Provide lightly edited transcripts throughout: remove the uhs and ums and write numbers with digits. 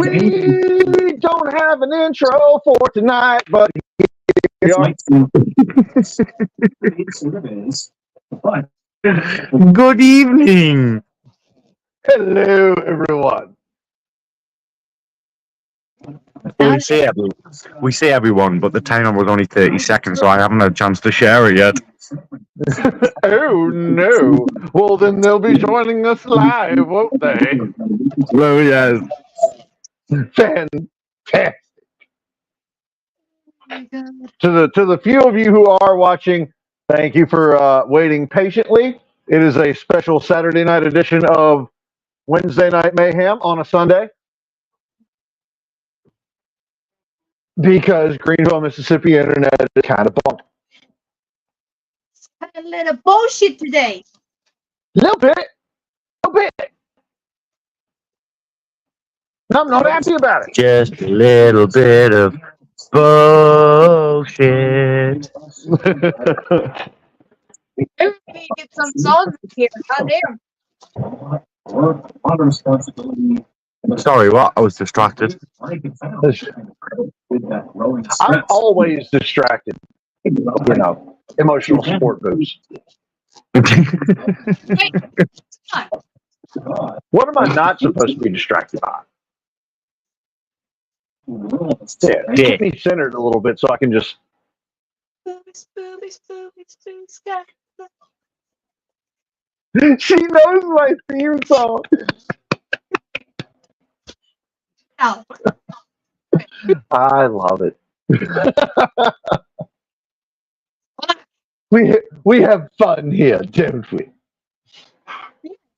We don't have an intro for tonight, but here we are. Good evening. Hello, everyone. We say everyone, but the timer was only 30 seconds, so I haven't had a chance to share it yet. Oh, no. Well, then they'll be joining us live, won't they? Well, yes. Fantastic. To the few of you who are watching, thank you for waiting patiently. It is a special Saturday night edition of Wednesday Night Mayhem on a Sunday. Because Greenville, Mississippi internet is kind of bumped. A little bullshit today. Little bit. I'm not happy about it. Just a little bit of bullshit. Everybody get some songs here. Goddamn. Sorry, what? I was distracted. I'm always distracted. You know, emotional support boost. What am I not supposed to be distracted by? Yeah, keep me centered a little bit so I can just. She knows my theme song. Ow. I love it. we have fun here, don't we?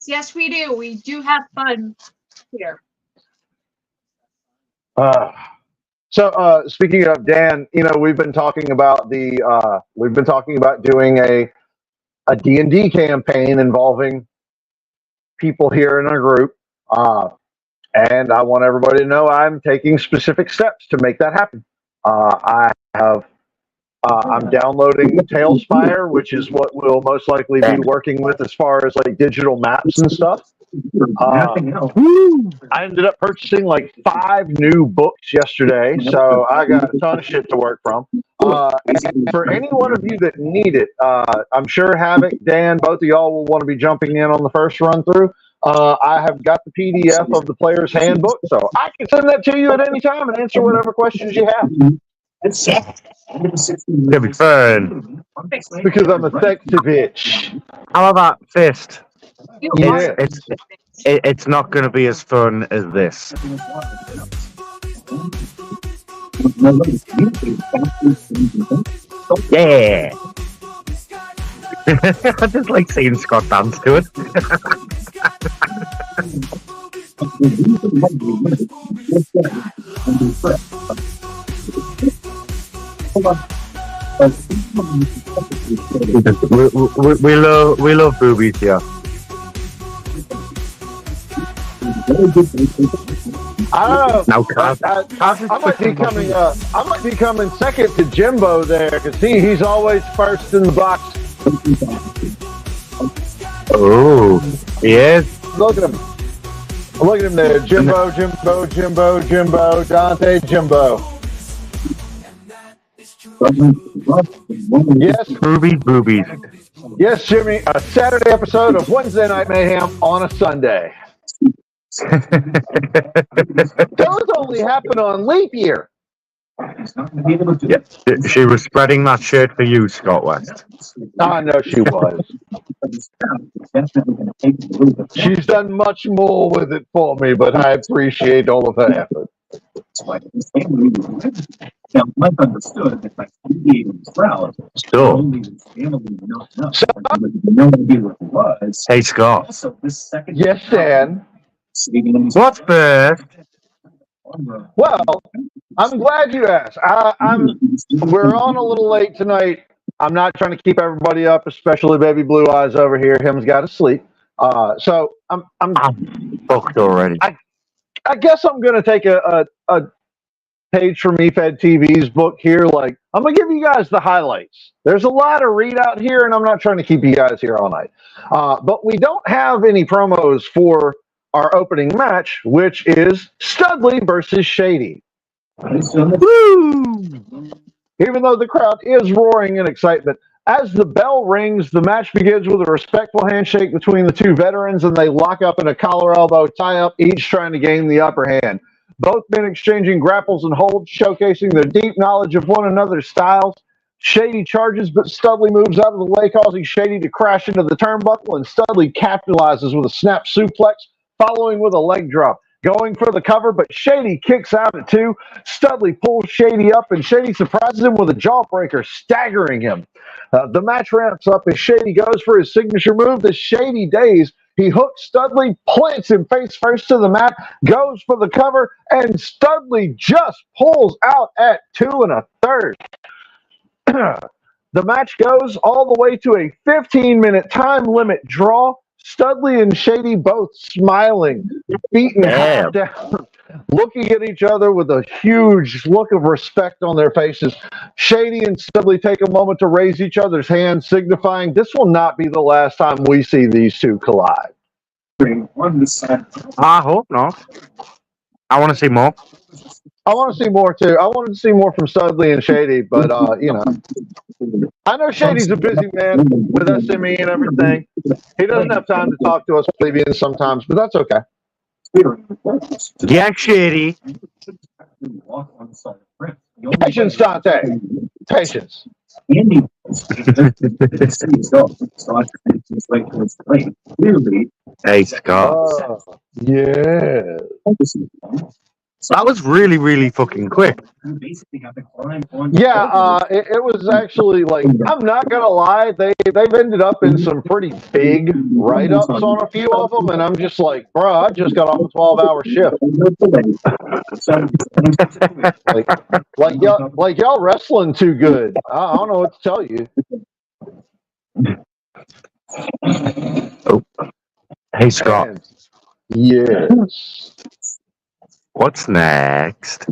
Yes, we do. We do have fun here. So speaking of Dan, you know, we've been talking about doing a D&D campaign involving people here in our group. And I want everybody to know I'm taking specific steps to make that happen. I'm downloading Tailspire, which is what we'll most likely be working with as far as like digital maps and stuff. I ended up purchasing like 5 new books yesterday, so I got a ton of shit to work from. And for any one of you that need it, I'm sure Havoc, Dan, both of y'all will want to be jumping in on the first run through. I have got the PDF of the player's handbook, so I can send that to you at any time and answer whatever questions you have. It'll be fun. Because I'm a sexy bitch. How about fist? Yeah. It's not going to be as fun as this. Yeah. I just like seeing Scott dance to it. we love boobies here. I don't know. Now, I might be coming second to Jimbo there because he's always first in the box. Oh, he is. Look at him. Look at him there. Jimbo, Dante, Jimbo. Yes. Boobies. Yes, Jimmy. A Saturday episode of Wednesday Night Mayhem on a Sunday. Those only happen on leap year. Yeah, she was spreading that shirt for you, Scott West. I know she was. She's done much more with it for me, but I appreciate all of her effort. Still. Hey, Scott. Yes, Dan. What's first? Well, I'm glad you asked. We're on a little late tonight. I'm not trying to keep everybody up, especially baby Blue Eyes over here. Him's got to sleep. So I'm booked already. I guess I'm going to take a page from eFed TV's book here. Like, I'm going to give you guys the highlights. There's a lot of readout here, and I'm not trying to keep you guys here all night. But we don't have any promos for our opening match, which is Studley versus Shady. Woo! Even though the crowd is roaring in excitement, as the bell rings, the match begins with a respectful handshake between the two veterans, and they lock up in a collar elbow tie-up, each trying to gain the upper hand. Both men exchanging grapples and holds, showcasing their deep knowledge of one another's styles. Shady charges, but Studley moves out of the way, causing Shady to crash into the turnbuckle, and Studley capitalizes with a snap suplex, following with a leg drop. Going for the cover, but Shady kicks out at 2. Studley pulls Shady up, and Shady surprises him with a jawbreaker, staggering him. The match ramps up as Shady goes for his signature move, the Shady Days. He hooks Studley, plants him face first to the mat, goes for the cover, and Studley just pulls out at 2 1/3. The match goes all the way to a 15-minute time limit draw. Studley and Shady both smiling, beaten half down, looking at each other with a huge look of respect on their faces. Shady and Studley take a moment to raise each other's hands, signifying this will not be the last time we see these two collide. I hope not. I want to see more. I want to see more too. I wanted to see more from Studley and Shady, but you know, I know Shady's a busy man with SME and everything. He doesn't have time to talk to us plebeians sometimes, but that's okay. Yeah, Shady. Patience, Dante. Patience. Hey, Scott. Yeah. That was really, really fucking quick. Yeah, it was actually like, I'm not gonna lie, they've ended up in some pretty big write-ups on a few of them, and I'm just like, bro, I just got off a 12-hour shift. like y'all wrestling too good. I don't know what to tell you. Oh. Hey, Scott. And, yes. What's next?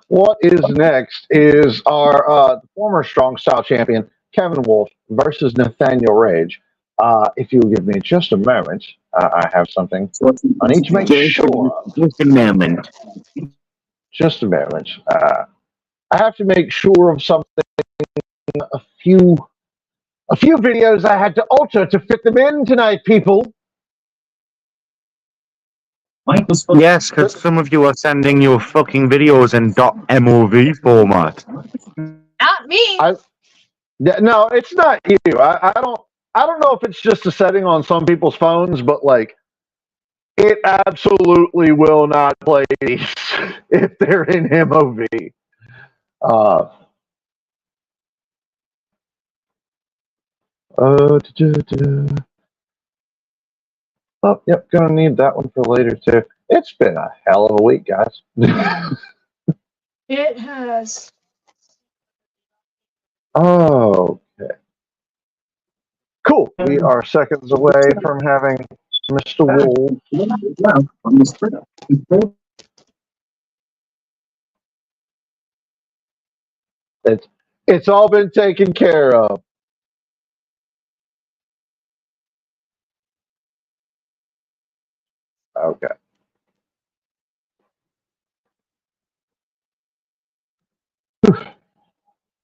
What is next is our former Strong Style champion, Kevin Wolfe, versus Nathaniel Rage. If you'll give me just a moment, I have something I need to make sure of. Just a moment. Just a moment. I have to make sure of something. A few videos I had to alter to fit them in tonight, people. Yes, because some of you are sending your fucking videos in .mov format. Not me. No, it's not you. I don't know if it's just a setting on some people's phones, but like, it absolutely will not play these if they're in MOV. Oh, yep, gonna need that one for later too. It's been a hell of a week, guys. It has. Okay. Cool. We are seconds away from having Mr. Wolfe. It's all been taken care of. Okay.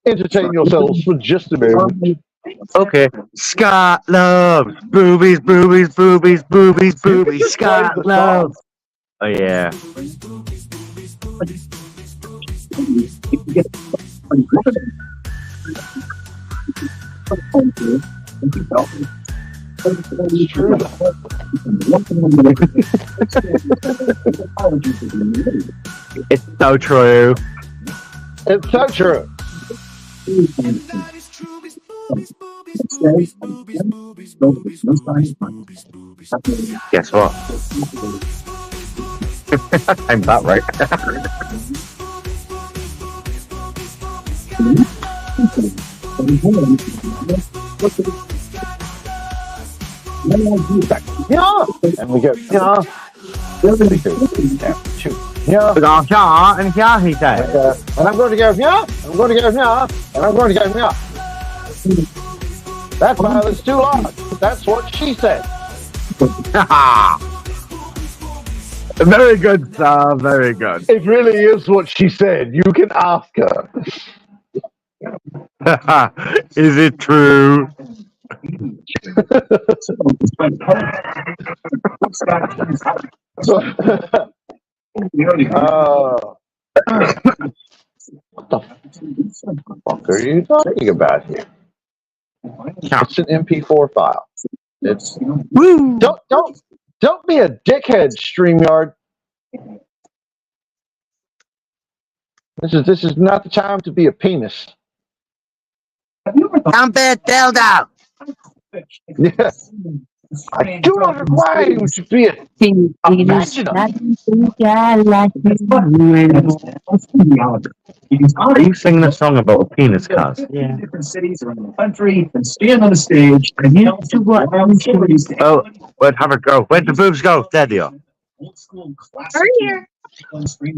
Entertain yourselves for just a moment. Okay. Scott loves boobies, boobies, boobies, boobies, boobies. Scott loves. Oh, yeah. It's so true. It's so true. Guess what? I'm that right. Yeah. And we go, yeah. Yeah. And yeah, he said. And I'm going to go, yeah. I'm going to go, yeah. And I'm going to go, yeah. That file is too large. That's what she said. Very good, sir. Very good. It really is what she said. You can ask her. Is it true? What the fuck are you talking about here? It's an MP4 file. It's Woo! Don't be a dickhead, StreamYard. This is not the time to be a penis. Contender dildo. Yes. I do not require you to be a imaginary. Are you singing a song about a penis, Cuz? Yeah. Different cities around the country and stand on the stage and tell to what Oh, where'd Havoc go? Where'd the boobs go? There they are. old school classic. We're here.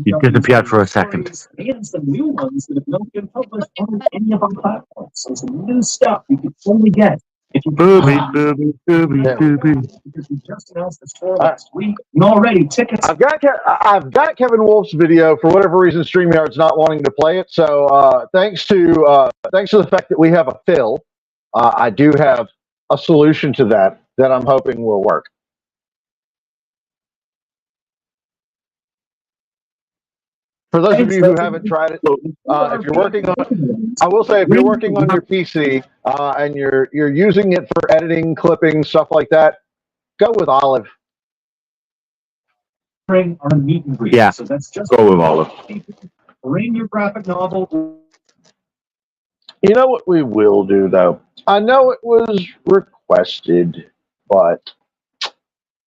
You disappeared for a second. And some new ones that have not been published on any of our platforms. So some new stuff you can only get if you Boobies, boobies, boobies, boobies. because we just announced the store last week. And already tickets. I've got Kevin Wolfe's video. For whatever reason, StreamYard's not wanting to play it. So thanks to the fact that we have a fill, I do have a solution to that I'm hoping will work. For those of you who haven't tried it, if you're working on, I will say if you're working on your PC and you're using it for editing, clipping, stuff like that, go with Olive. Bring our meet and greet. Yeah. So that's just Go with Olive. bring your graphic novel. You know what we will do, though? I know it was requested, but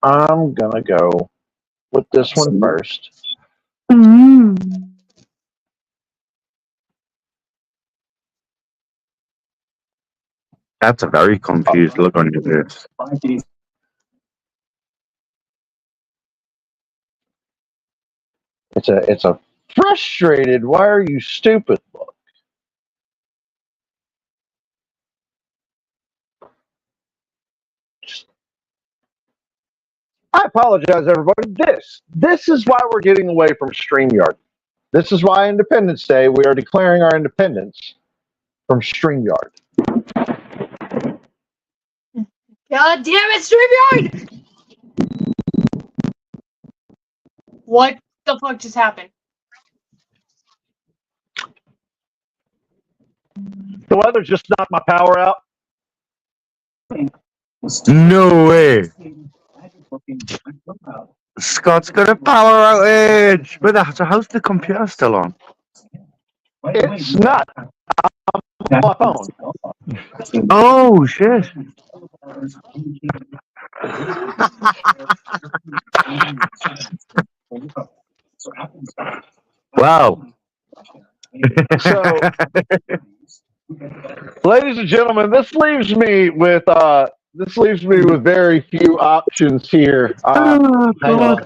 I'm going to go with this one first. That's a very confused look on your face. 5 days. It's a frustrated, why are you stupid look. I apologize, everybody. This is why we're getting away from StreamYard. This is why Independence Day, we are declaring our independence from StreamYard. God damn it, StreamYard! What the fuck just happened? The weather just knocked my power out. No way. Scott's got a power outage. But how's the computer still on? It's not on my phone. Oh shit. Wow. So, ladies and gentlemen, this leaves me with very few options here. Hang on.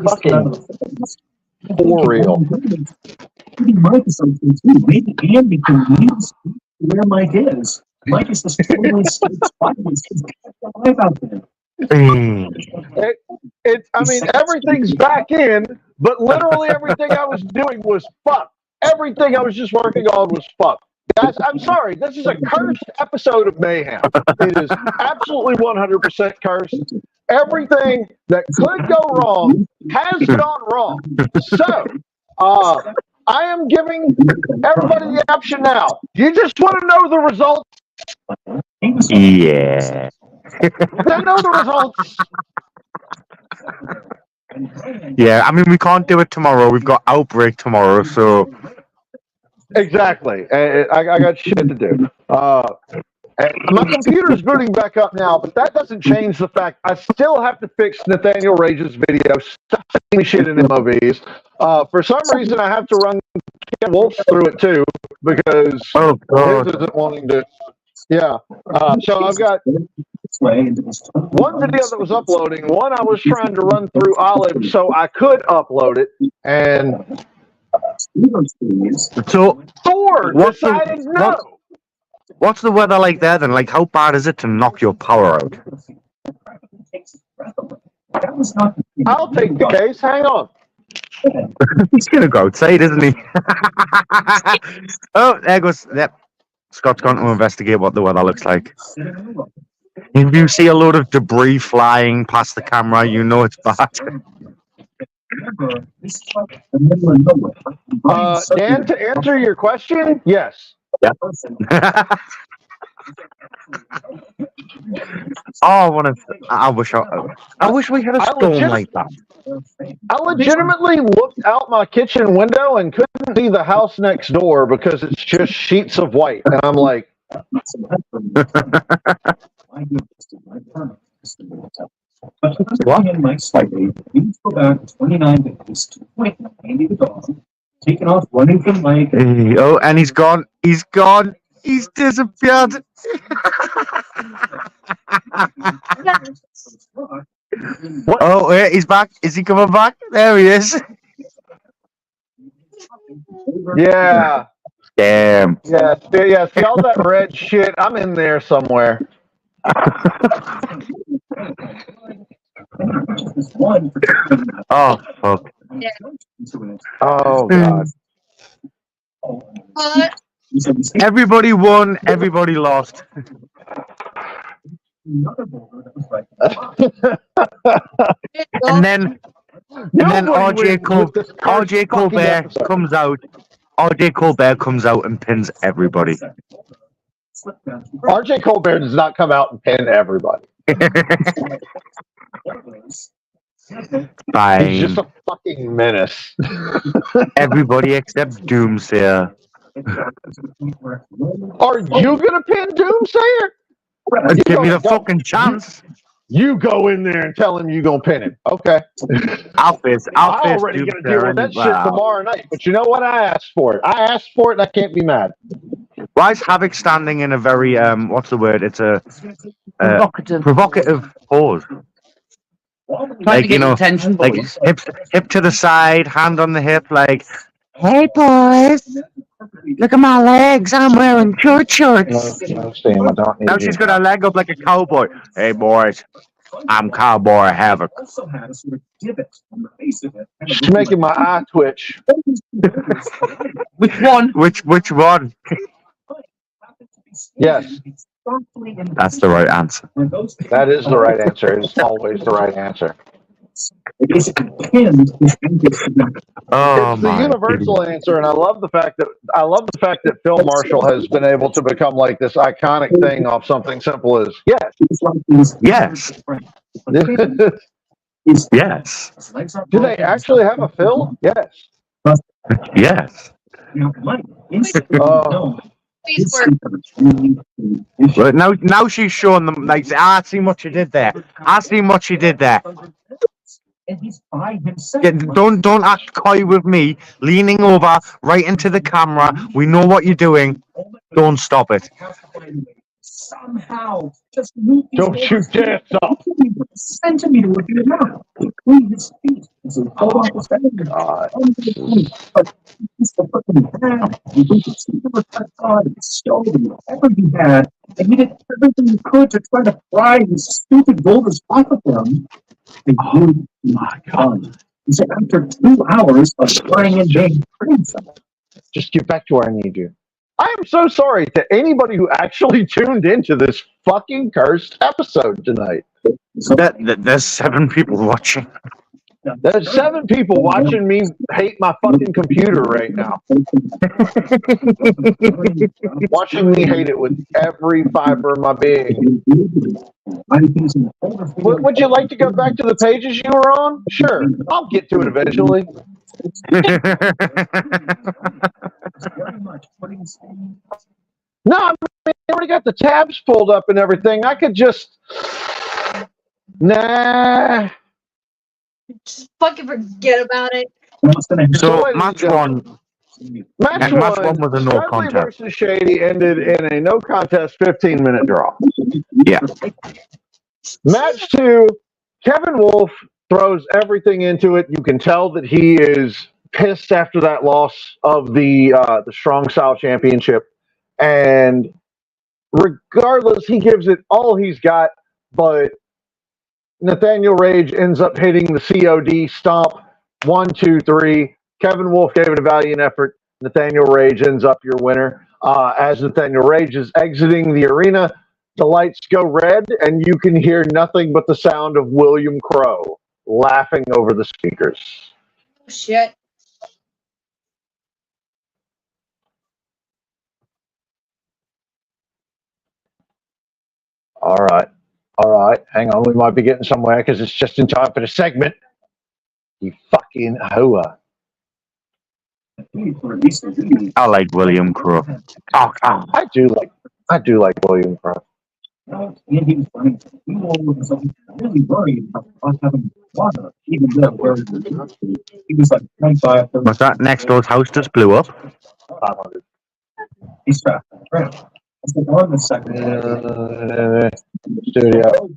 Fucking for real. Microsoft too. Maybe Andy can use where Mike is. Mike is the live out there. Everything's back in, but literally everything I was doing was fucked. Everything I was just working on was fucked. Guys, I'm sorry. This is a cursed episode of Mayhem. It is absolutely 100% cursed. Everything that could go wrong has gone wrong. So, I am giving everybody the option now. You just want to know the results? Yeah. Then know the results. Yeah, I mean, we can't do it tomorrow. We've got Outbreak tomorrow, so... Exactly. I got shit to do. My computer is booting back up now, but that doesn't change the fact I still have to fix Nathaniel Rage's video. Stop sending me shit in MOVs. For some reason, I have to run Wolfe through it too because his isn't wanting to. Yeah. So I've got one video that was uploading, one I was trying to run through Olive so I could upload it, and so Thor decided no. What's the weather like there then? Like, how bad is it to knock your power out? That was not the I'll take the case. Hang on. He's gonna go outside, isn't he? Oh, there goes. Yep. Scott's gone to investigate what the weather looks like. If you see a load of debris flying past the camera, you know it's bad. Dan, to answer your question, yes. Yeah. Oh, I wish we had a storm like that. I legitimately looked out my kitchen window and couldn't see the house next door because it's just sheets of white. And I'm like, taking off running from Mike. Oh, and he's gone. He's gone. He's disappeared. what? Oh, yeah, he's back. Is he coming back? There he is. Yeah. Damn. Yeah. See all that red shit? I'm in there somewhere. Oh, fuck. Yeah. Oh, God. Everybody won. Everybody lost. And then RJ Colbert comes out. RJ Colbert comes out and pins everybody. RJ Colbert does not come out and pin everybody. Fine. He's just a fucking menace. Everybody except Doomsayer. Are you gonna pin Doomsayer? Give me the fucking chance. You go in there and tell him you gonna pin him. Okay. I'll face I'm already gonna deal with that shit tomorrow night. But you know what? I asked for it. I asked for it, and I can't be mad. Why is Havoc standing in a very what's the word? It's a provocative pose. Like, you know, like hip to the side, hand on the hip, like, hey boys, look at my legs, I'm wearing short shorts. Now she's got her leg up like a cowboy. Hey boys, I'm Cowboy Havoc. She's making my eye twitch. Which one? Which one? Yes. That's the right answer. That is the right answer. It's always the right answer. Oh, It's the universal answer, and I love the fact that Phil Marshall has been able to become like this iconic thing off something simple as yes. Yes. Yes. Do they actually have a Phil? Yes. Yes. Please work. But now she's showing them, like, I see what you did there. I see what you did there. Yeah, don't act coy with me, leaning over right into the camera. We know what you're doing. Don't stop it. Somehow, just don't you dare stop. Centimeter would be enough. Between his feet. Whatever he had, and he did everything he could to try to pry his stupid boulders off of him. Oh my God. He said after 2 hours of trying and being just get back to where I need you. I am so sorry to anybody who actually tuned into this fucking cursed episode tonight. There's 7 people watching. There's 7 people watching me hate my fucking computer right now. Watching me hate it with every fiber of my being. Would you like to go back to the pages you were on? Sure. I'll get to it eventually. No, I mean, I already got the tabs pulled up and everything. I could just... Nah... Just fucking forget about it. So match one was a no contest. Versus Shady ended in a no contest 15-minute draw. Yeah. Match 2, Kevin Wolfe throws everything into it. You can tell that he is pissed after that loss of the Strong Style Championship, and regardless, he gives it all he's got. But Nathaniel Rage ends up hitting the COD stomp. 1, 2, 3. Kevin Wolfe gave it a valiant effort. Nathaniel Rage ends up your winner. As Nathaniel Rage is exiting the arena, the lights go red, and you can hear nothing but the sound of William Crow laughing over the speakers. Oh, shit. All right. All right. Hang on. We might be getting somewhere because it's just in time for the segment. You fucking hoa. I like William Crow. Oh, I do like William Crow. And he was running. We were really worried about having water, even though he was like 25. was that next door's house just blew up? 500. He's trapped. Right. I said, on the second Studio.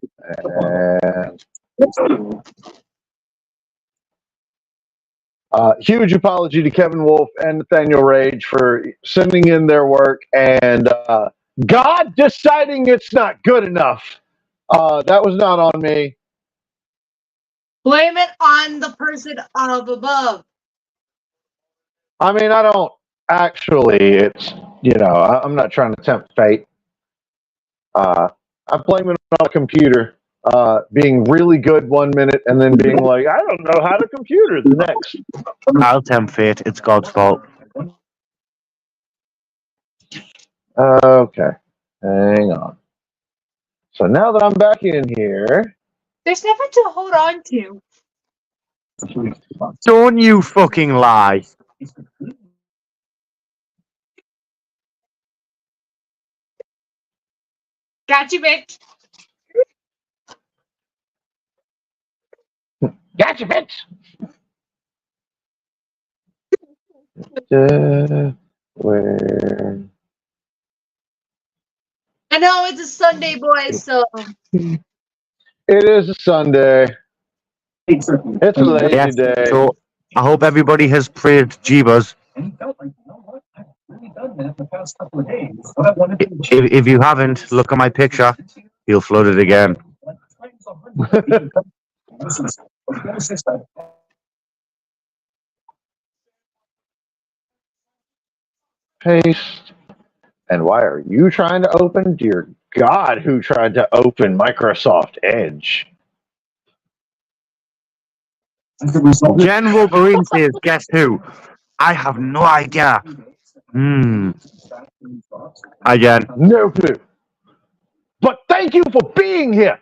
Huge apology to Kevin Wolfe and Nathaniel Rage for sending in their work and God deciding it's not good enough. That was not on me. Blame it on the person up above. I mean, I don't actually. It's, you know, I'm not trying to tempt fate. I blame it on a computer being really good 1 minute and then being like, I don't know how to computer the next. I'll tempt fate. It's God's fault. Okay, hang on. So now that I'm back in here, There's nothing to hold on to. Don't you fucking lie. Got you, bitch. gotcha, bitch. Where? I know it's a Sunday, boys, so It is a Sunday. It's a lazy Yes, day. so I hope everybody has prayed Jeebus. And he felt like, you know what? I've really done that the past couple of days. What I wanted to If you haven't, look at my picture. You'll flood it again. Paste. And why are you trying to open? Dear God, who tried to open Microsoft Edge? Jen Wolverine says, guess who? I have no idea. Hi, Jen. No clue. But thank you for being here.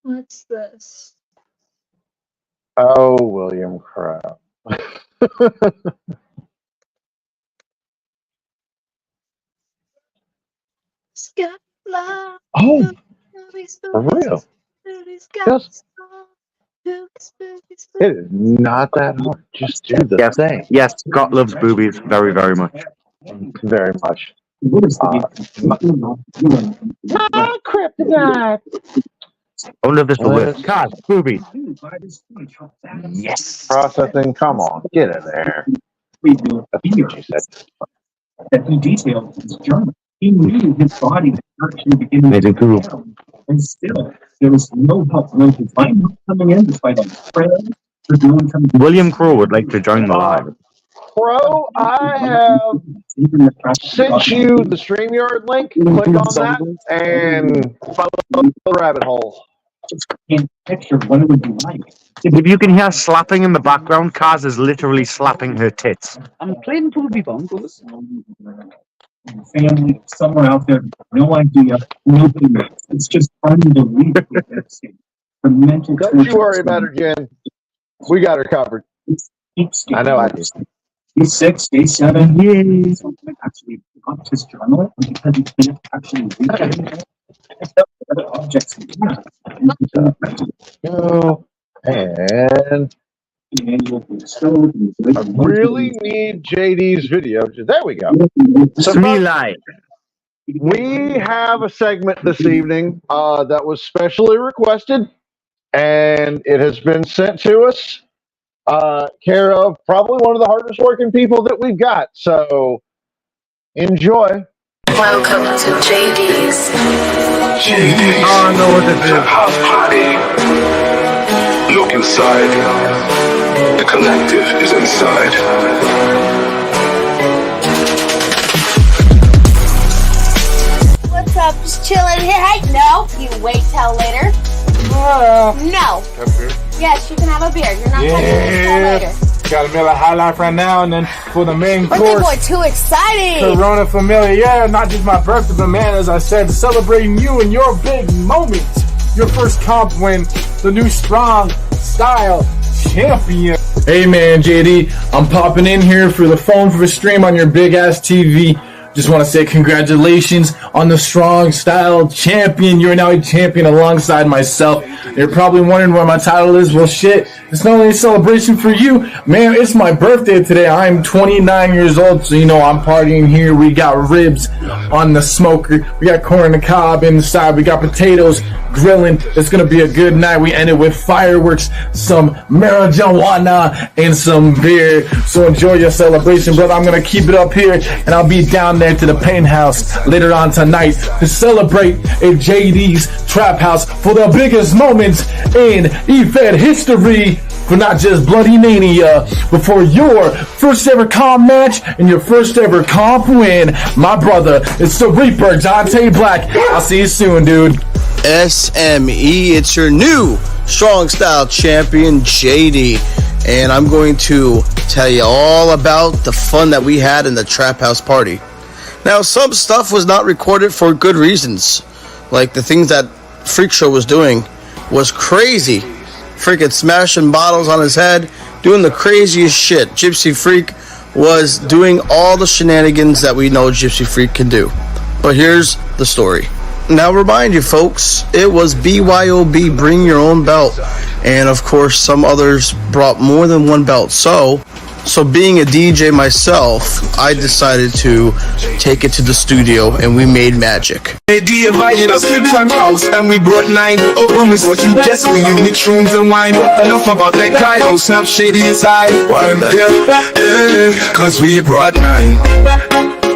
what's this? Oh, William Crow. Oh, for real. Just, it is not that hard. Just do the thing. Yes, Scott loves boobies very, very much. Very much. Kryptonite. I wonder if this will work. God, boobies. Yes. Processing. Come on, get in there. That's what she said. That he detailed his journal. He knew his body was actually beginning Made to it cool. down, and still there was no help, no divine help coming in, despite all the prayer. William Crow would like to join the live. Crow, I have sent you the StreamYard link. Click on that and follow the rabbit hole. Can't picture what it would be like. If you can hear slapping in the background, Kaz is literally slapping her tits. I'm playing Toby Bongos. Family somewhere out there, no idea, nobody knows. It's just unbelievable. The mental Don't you worry about her, Jen. We got her covered. I know I do. Day 6, day 7, he actually got his journal because he couldn't actually read it. Other objects. Go. And I really need JD's video. There we go. So we have a segment this evening that was specially requested, and it has been sent to us. Care of probably one of the hardest working people that we've got. So enjoy. Welcome to JD's. JD's. Oh, I know what this is. House party. Look inside. The collective is inside. What's up? Just chilling here. Hey, no, you wait till later. No. Yes, you can have a beer. You're not touching this till later. Got a Miller High Life right now, and then for the main Birthday course, boy, too exciting. Corona Familia. Yeah, not just my birthday, but man, as I said, celebrating you and your big moment. Your first comp win, the new strong style champion. Hey man, JD, I'm popping in here for the phone for a stream on your big ass TV. Just want to say congratulations on the strong style champion. You're now a champion alongside myself. You're probably wondering where my title is. Well, shit, it's not only a celebration for you, man. It's my birthday today. I'm 29 years old, so you know I'm partying here. We got ribs on the smoker. We got corn on the cob inside. We got potatoes grilling. It's gonna be a good night. We ended with fireworks, some marijuana, and some beer. So enjoy your celebration, brother. I'm gonna keep it up here, and I'll be down there to the penthouse later on tonight to celebrate a JD's Trap House for the biggest moments in EFED history. For not just Bloody Mania, but for your first ever comp match and your first ever comp win. My brother, it's the Reaper, Dante Black. I'll see you soon, dude. SME, it's your new strong style champion, JD. And I'm going to tell you all about the fun that we had in the Trap House party. Now, some stuff was not recorded for good reasons. Like the things that Freak Show was doing was crazy. Freaking smashing bottles on his head, doing the craziest shit. Gypsy Freak was doing all the shenanigans that we know Gypsy Freak can do. But here's the story. Now remind you folks, it was BYOB, bring your own belt. And of course some others brought more than one belt. So being a DJ myself, I decided to take it to the studio and we made magic. JD invited us to the house and we brought 9 rooms. What you guess we unique shrooms and wine. Enough about that guy, don't snap Shady inside. Why not? Yeah, cause we brought 9.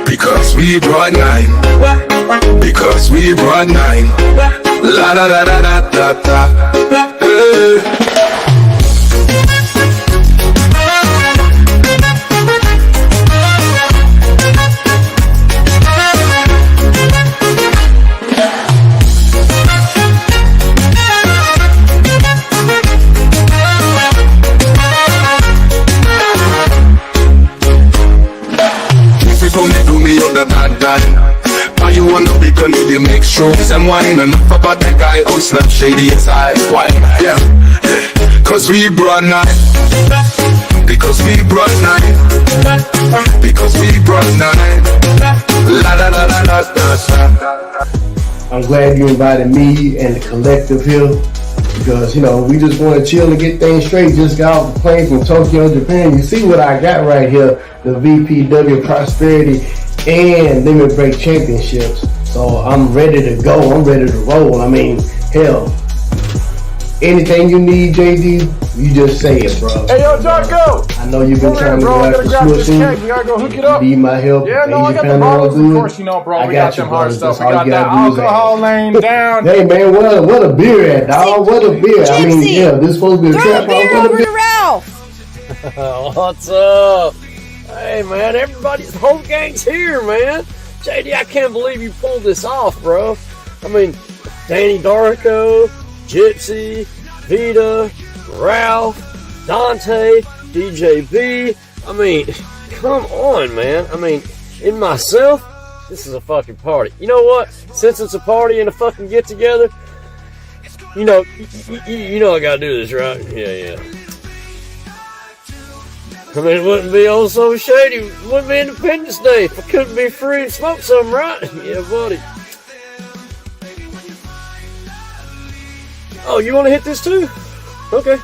Because we brought 9. Because we brought 9. La da da da da da da. Why you wanna be gonna need the mix shrooms and wine? Enough about that guy who snap Shady inside. Why? Yeah, cause we brought 9. Because we brought 9. Because we brought 9. La la la la la la. I'm glad you invited me and the collective here because, you know, we just want to chill and get things straight. Just got off the plane from Tokyo, Japan. You see what I got right here, the VPW Prosperity and Limit Break Championships. So I'm ready to go. I'm ready to roll. I mean, hell, anything you need, JD, you just say it, bro. Hey, yo, Jocko! I know you've been trying to go after Smushing. We gotta go hook it up. Need my help. Yeah, no, I got the bottles, of course, you know, bro. We got them hard stuff. We got that alcohol lane down. Hey, man, what a beer at, dog. What a beer. I mean, yeah, this supposed to be a trap house. Over to Ralph. What's up? Hey, man, everybody's, the whole gang's here, man. JD, I can't believe you pulled this off, bro. I mean, Danny Darko, Gypsy, Vita, Ralph, Dante, DJ B. I mean, come on, man. I mean, in myself, this is a fucking party. You know what? Since it's a party and a fucking get-together, you know I gotta do this, right? Yeah. I mean, it wouldn't be all so shady. It wouldn't be Independence Day if I couldn't be free and smoke something, right? Yeah, buddy. Oh, you want to hit this too? Okay.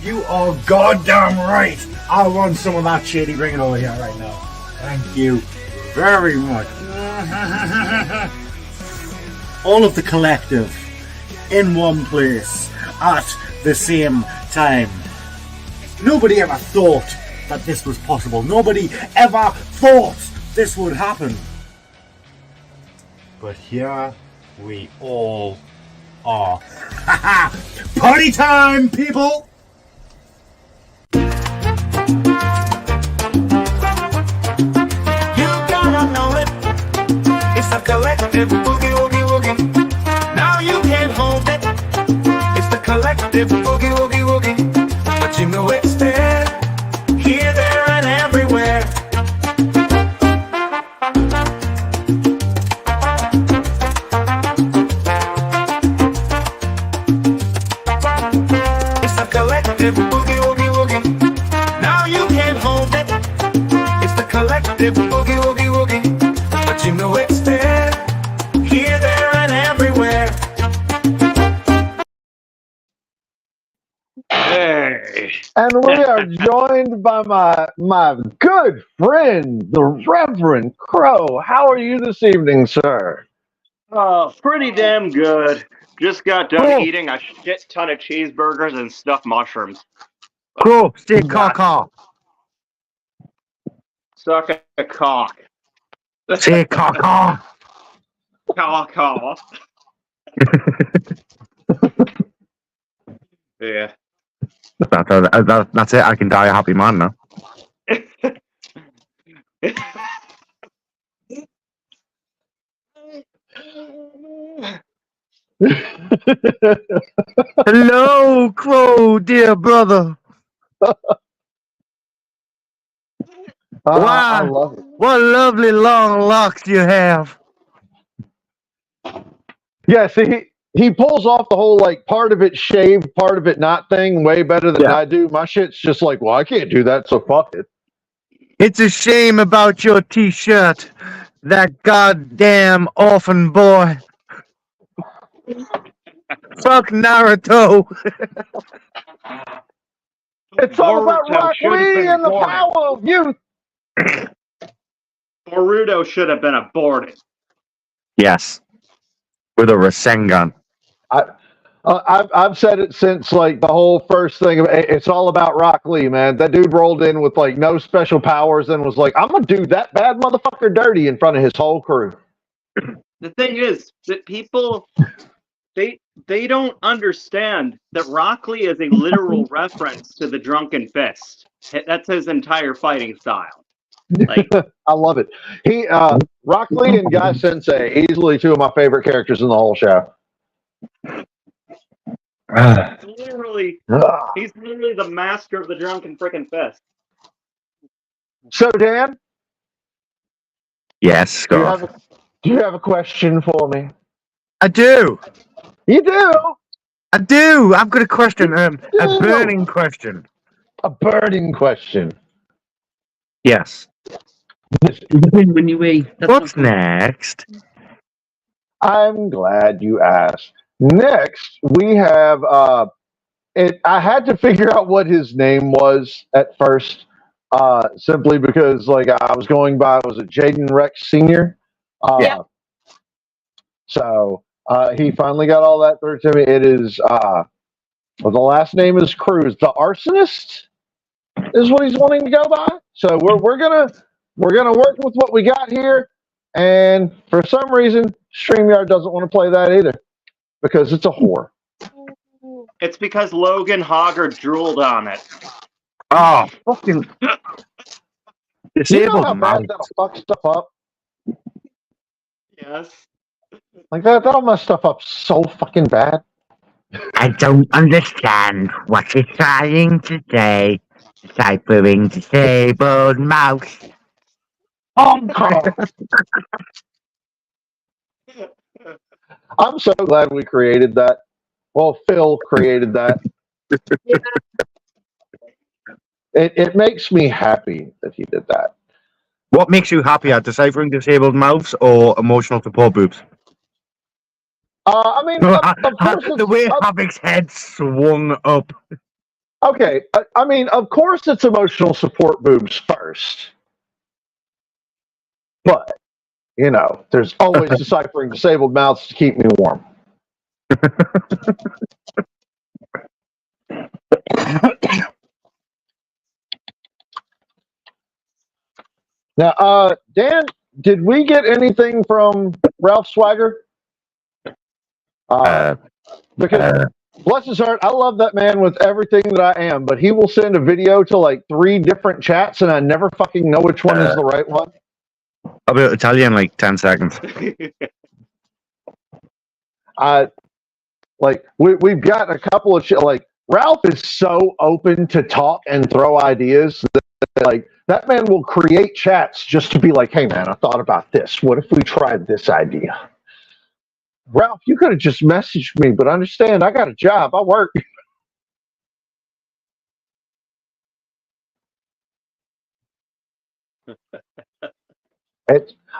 You are goddamn right. I want some of that shady. Bring it over here right now. Thank you very much. All of the collective in one place at the same time. Nobody ever thought that this was possible. Nobody ever thought this would happen. But here we all are. Party time, people! You gotta know it. It's a collective boogie woogie woogie. Now you can't hold it. It's the collective boogie woogie woogie. But you know it's there, here, there, and everywhere. It's a collective boogie woogie woogie. Now you can't hold it. It's the collective boogie woogie woogie. But you know it's there, here, there, and everywhere. Hey. And we are joined by my good friend, the Reverend Crow. How are you this evening, sir? Pretty damn good. Just got done eating a shit ton of cheeseburgers and stuffed mushrooms. Crow, stay caw. Suck a cock. Say caw. Caw. Yeah. That's it. I can die a happy man now. Hello, Crow, dear brother. Wow, I love it. What lovely long locks you have. Yeah, see, he pulls off the whole, like, part of it shaved, part of it not thing way better than I do. My shit's just like, well, I can't do that, so fuck it. It's a shame about your t-shirt. That goddamn orphan boy. Fuck Naruto. It's all about Rock Lee and the power of youth. Boruto should have been aborted. Yes. With a Rasengan. I've said it since, like, the whole first thing. It's all about Rock Lee, man. That dude rolled in with, like, no special powers and was like, I'm going to do that bad motherfucker dirty in front of his whole crew. The thing is that people, they don't understand that Rock Lee is a literal reference to the Drunken Fist. That's his entire fighting style. Like, I love it. Rock Lee and Guy Sensei, easily two of my favorite characters in the whole show. He's literally the master of the Drunken frickin' Fist. So, Dan? Yes, Scott. Do you have a question for me? I do. You do? I do. I've got a question. A burning question. A burning question. Yes. When you eat. What's next? I'm glad you asked. Next, we have I had to figure out what his name was at first, simply because, like, I was going by, was it Jaden Rex Sr? Yeah. So he finally got all that through to me. It is well, the last name is Cruz. The Arsonist is what he's wanting to go by. So we're gonna work with what we got here, and for some reason, StreamYard doesn't want to play that either. Because it's a whore. It's because Logan Hogger drooled on it. Oh, fucking. You know how bad that'll fuck stuff up? Yes. Like, that'll mess stuff up so fucking bad. I don't understand what you're trying to say. Deciphering disabled mouse. I'm so glad we created that. Well, Phil created that. It makes me happy that he did that. What makes you happier, deciphering disabled mouths or emotional support boobs? I mean, of course, the way Havoc's head swung up. Okay, I mean, of course, it's emotional support boobs first, but you know, there's always deciphering disabled mouths to keep me warm. Now, Dan, did we get anything from Ralph Swagger? Because bless his heart, I love that man with everything that I am, but he will send a video to like 3 different chats, and I never fucking know which one is the right one. I'll be able to tell you in like 10 seconds. We've got a couple of like Ralph is so open to talk and throw ideas that like that man will create chats just to be like, hey man, I thought about this. What if we tried this idea? Ralph, you could have just messaged me, but understand I got a job. I work.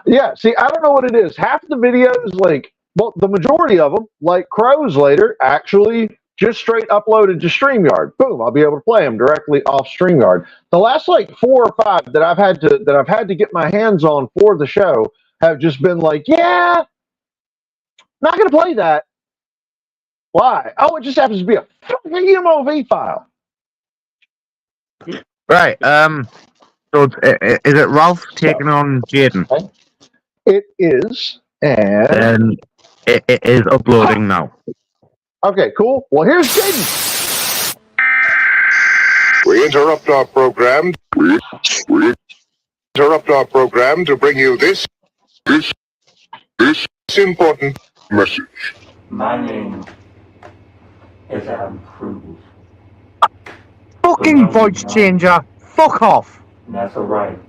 Yeah, see, I don't know what it is. Half the videos, like, well, the majority of them, like Crows later, actually just straight uploaded to StreamYard. Boom, I'll be able to play them directly off StreamYard. The last like 4 or 5 that I've had to get my hands on for the show have just been like, yeah, not gonna play that. Why? Oh, it just happens to be a fucking MOV file. Right. So is it Ralph taking on Jaden? It is, and it is uploading now. Okay, cool. Well, here's Jaden. We interrupt our program. We interrupt our program to bring you this important message. My name is Adam Cruz. Fucking voice changer. Fuck off. And that's alright.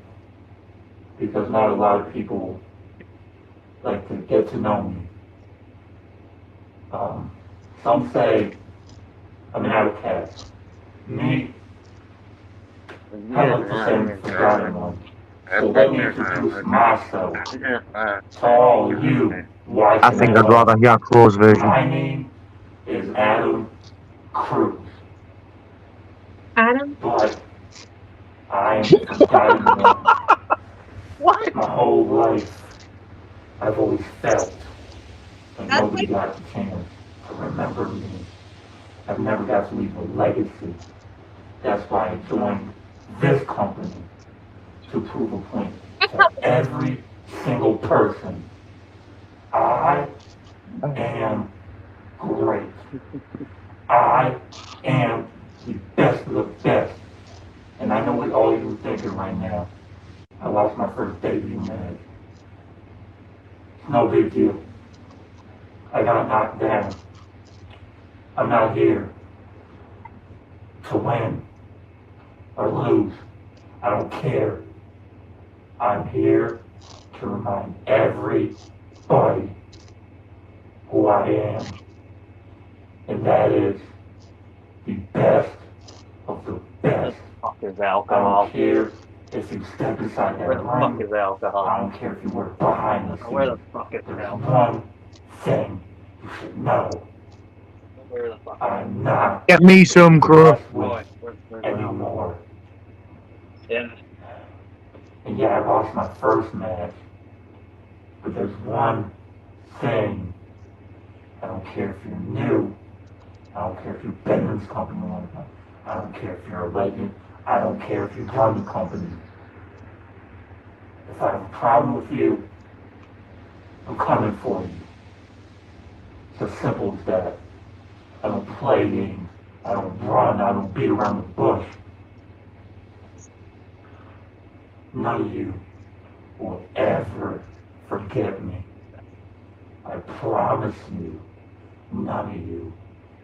Because not a lot of people like to get to know me. Some say I'm an outcast. Me, I like to say I'm the forgotten one. So let me introduce myself to all of you. I think I'd rather hear Crow's version. My name is Adam Cruz. Adam? But I am the forgotten one. What? My whole life, I've always felt that nobody got the chance to remember me. I've never got to leave a legacy. That's why I joined this company, to prove a point to every single person. I am great. I am the best of the best. And I know what all you are thinking right now. I lost my first debut match. No big deal. I got knocked down. I'm not here to win or lose. I don't care. I'm here to remind everybody who I am. And that is the best of the best. Fuck is I alcohol. don't care if you step inside that Where the fuck ring. is alcohol? I don't care if you work behind the scenes. Where the fuck is There's alcohol? one thing you should know. Where the fuck? I'm not Get me some, Crow. Where's anymore. Yeah. And yeah, I lost my first match. But there's one thing. I don't care if you're new. I don't care if you've been in this company long enough. I don't care if you're a legend. I don't care if you run the company. If I have a problem with you, I'm coming for you. It's as simple as that. I don't play games. I don't run. I don't beat around the bush. None of you will ever forget me. I promise you, none of you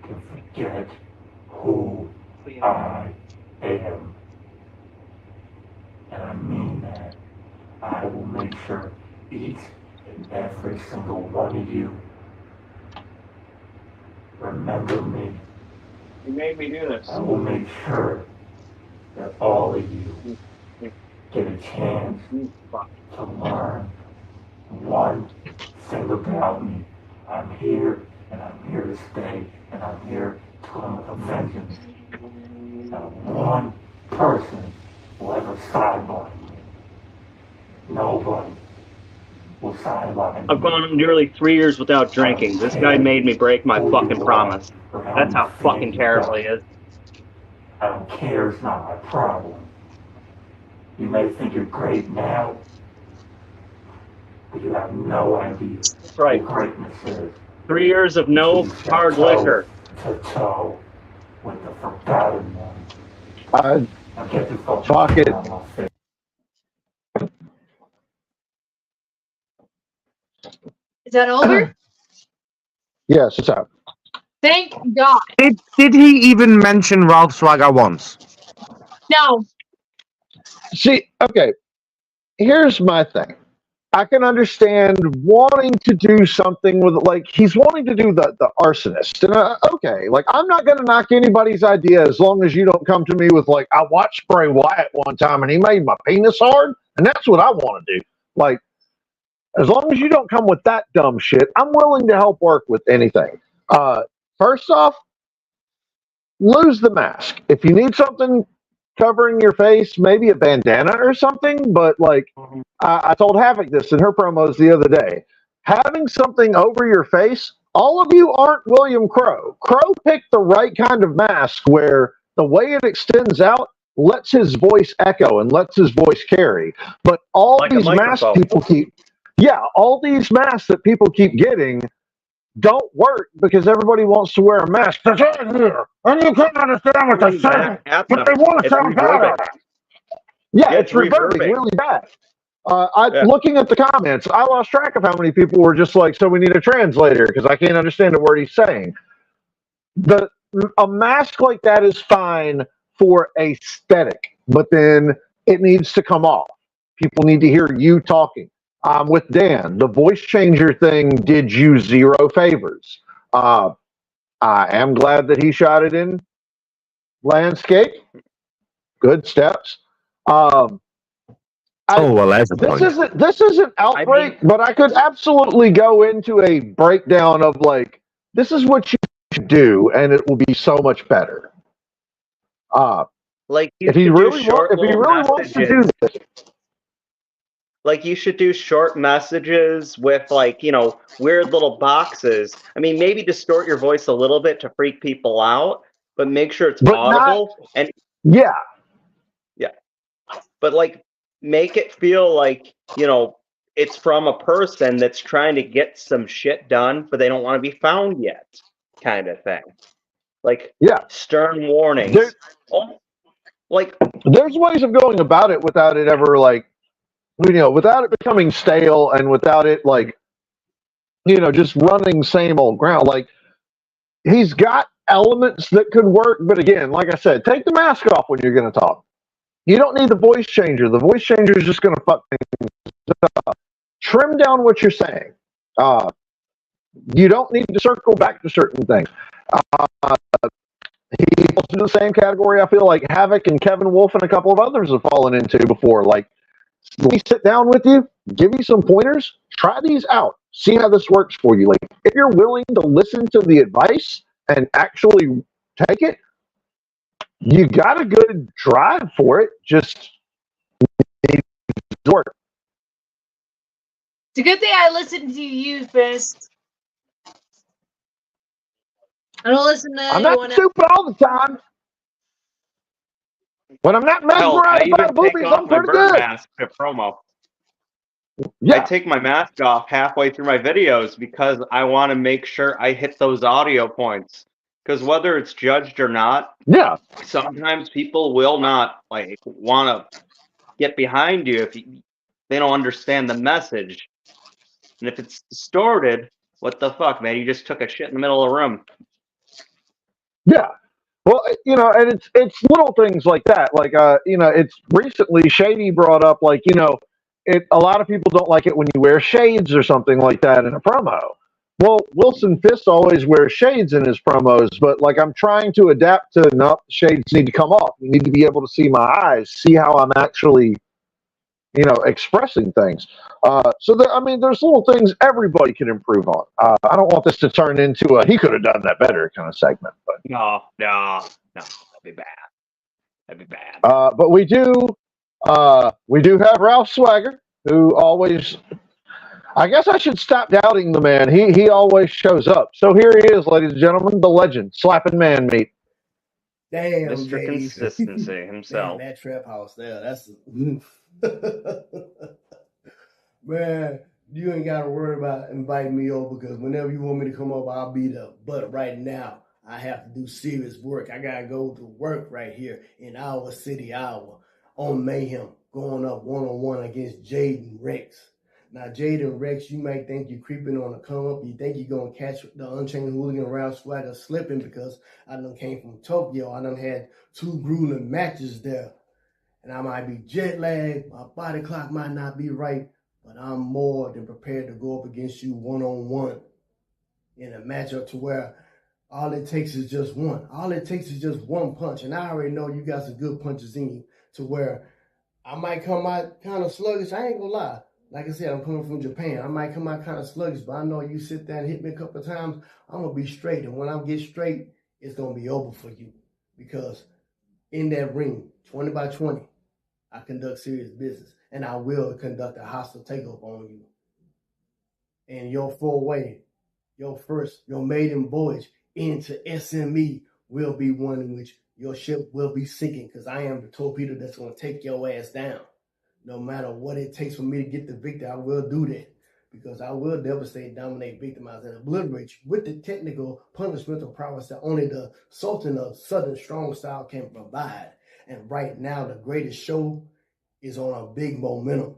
can forget who I am. And I mean that. I will make sure each and every single one of you remember me. You made me do this. I will make sure that all of you get a chance to learn one thing about me. I'm here, and I'm here to stay, and I'm here to come with a vengeance. Not one person will ever sideline me. Nobody will sideline me. I've gone nearly 3 years without drinking. This guy made me break my fucking promise. That's how fucking terrible he is. I don't care, it's not my problem. You may think you're great now, but you have no idea That's right. what greatness is. 3 years of no hard liquor. To toe with the forgotten one. Fuck it. Is that over? Yes, it's out. Thank God. Did he even mention Ralph Swagger once? No. See, okay, here's my thing. I can understand wanting to do something with, like, he's wanting to do the arsonist. And okay, like, I'm not going to knock anybody's idea as long as you don't come to me with, like, I watched Bray Wyatt one time and he made my penis hard, and that's what I want to do. Like, as long as you don't come with that dumb shit, I'm willing to help work with anything. First off, lose the mask. If you need something covering your face, maybe a bandana or something, but like I told Havoc this in her promos the other day. Having something over your face, all of you aren't William Crow. Crow picked the right kind of mask where the way it extends out lets his voice echo and lets his voice carry. But all Like these masks people keep, all these masks that people keep getting don't work because everybody wants to wear a mask. That's in here, and you can't understand what they're saying, but they want to sound better. Yeah, it's reverbing really bad. Looking at the comments, I lost track of how many people were just like, so we need a translator because I can't understand a word he's saying. A mask like that is fine for aesthetic, but then it needs to come off. People need to hear you talking. With Dan, the voice changer thing did you zero favors. I am glad that he shot it in landscape. Good steps. This isn't Outbreak, but I could absolutely go into a breakdown of like, this is what you should do, and it will be so much better. Like if he really wants to do this. Like, you should do short messages with, like, you know, weird little boxes. I mean, maybe distort your voice a little bit to freak people out, but make sure it's audible. Yeah. But, like, make it feel like, you know, it's from a person that's trying to get some shit done, but they don't want to be found yet, kind of thing. Like, stern warnings. There's ways of going about it without it ever, like, you know, without it becoming stale and without it, like, you know, just running same old ground. Like, he's got elements that could work, but again, like I said, take the mask off when you're going to talk. You don't need the voice changer. The voice changer is just going to fuck things up. Trim down what you're saying. You don't need to circle back to certain things. He falls into the same category I feel like Havoc and Kevin Wolfe and a couple of others have fallen into before. Like, let me sit down with you, give you some pointers, try these out, see how this works for you. Like, if you're willing to listen to the advice and actually take it, you got a good drive for it. Just need to work. It's a good thing I listened to you, Fist. I don't listen to I'm anyone not stupid all the time. When I'm not mesmerized by the boobies, I'm pretty good. Mask to promo. I take my mask off halfway through my videos because I want to make sure I hit those audio points. Because whether it's judged or not, sometimes people will not like want to get behind you if they don't understand the message. And if it's distorted, what the fuck, man? You just took a shit in the middle of the room. Yeah. Well, you know, and it's little things like that. Like, you know, it's recently Shady brought up, like, you know, a lot of people don't like it when you wear shades or something like that in a promo. Well, Wilson Fisk always wears shades in his promos, but like I'm trying to adapt to, no, shades need to come off. You need to be able to see my eyes, see how I'm actually, you know, expressing things. So there, I mean, there's little things everybody can improve on. I don't want this to turn into a he could have done that better kind of segment. But no, that'd be bad. That'd be bad. But we do have Ralph Swagger, who always. I guess I should stop doubting the man. He always shows up. So here he is, ladies and gentlemen, the legend, slapping man meat. Damn, Mr. JD. Consistency himself. Man, that trap house there, that's man, you ain't gotta worry about inviting me over because whenever you want me to come over, I'll be there. But right now, I have to do serious work. I gotta go to work right here in our city, Iowa, on Mayhem, going up 1-on-1 against Jaden Rex. Now, Jaden Rex, you might think you're creeping on a come up. You think you're going to catch the Unchained Hooligan around Swagger slipping because I done came from Tokyo. I done had 2 grueling matches there. And I might be jet lagged. My body clock might not be right. But I'm more than prepared to go up against you 1-on-1 in a matchup to where all it takes is just one. All it takes is just one punch. And I already know you got some good punches in you to where I might come out kind of sluggish. I ain't going to lie. Like I said, I'm coming from Japan. I might come out kind of sluggish, but I know you sit there and hit me a couple of times, I'm going to be straight. And when I get straight, it's going to be over for you. Because in that ring, 20 by 20, I conduct serious business. And I will conduct a hostile takeover on you. And your four-way, your maiden voyage into SME will be one in which your ship will be sinking because I am the torpedo that's going to take your ass down. No matter what it takes for me to get the victory, I will do that because I will devastate, dominate, victimize, and obliterate you with the technical punishmental prowess that only the Sultan of Southern Strong Style can provide. And right now, the greatest show is on a big momentum.